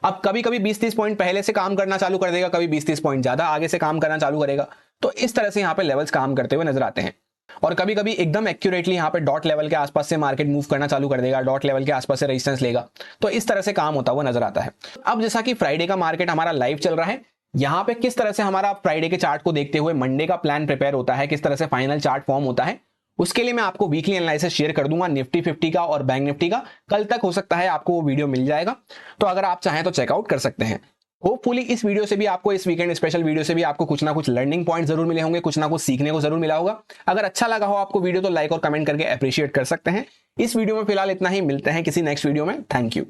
अब कभी कभी 20-30 पॉइंट पहले से काम करना चालू कर देगा, कभी 20-30 पॉइंट ज्यादा आगे से काम करना चालू करेगा। तो इस तरह से यहाँ पे लेवल्स काम करते हुए नजर आते हैं। और कभी कभी एकदम एक्यूरेटली यहाँ पे डॉट लेवल के आसपास से मार्केट मूव करना चालू कर देगा, डॉट लेवल के आसपास से रेजिस्टेंस लेगा। तो इस तरह से काम होता हुआ नजर आता है। अब जैसा कि फ्राइडे का मार्केट हमारा लाइव चल रहा है, यहाँ पे किस तरह से हमारा फ्राइडे के चार्ट को देखते हुए मंडे का प्लान प्रिपेयर होता है, किस तरह से फाइनल चार्ट फॉर्म होता है, उसके लिए मैं आपको वीकली एनालिसिस शेयर कर दूंगा निफ्टी 50 का और बैंक निफ्टी का। कल तक हो सकता है आपको वो वीडियो मिल जाएगा, तो अगर आप चाहें तो चेकआउट कर सकते हैं। होपफुली इस वीडियो से भी आपको, इस वीकेंड स्पेशल वीडियो से भी आपको कुछ ना कुछ लर्निंग पॉइंट जरूर मिले होंगे, कुछ ना कुछ सीखने को जरूर मिला होगा। अगर अच्छा लगा हो आपको वीडियो तो लाइक और कमेंट करके अप्रिशिएट कर सकते हैं। इस वीडियो में फिलहाल इतना ही, मिलते हैं किसी नेक्स्ट वीडियो में। Thank you.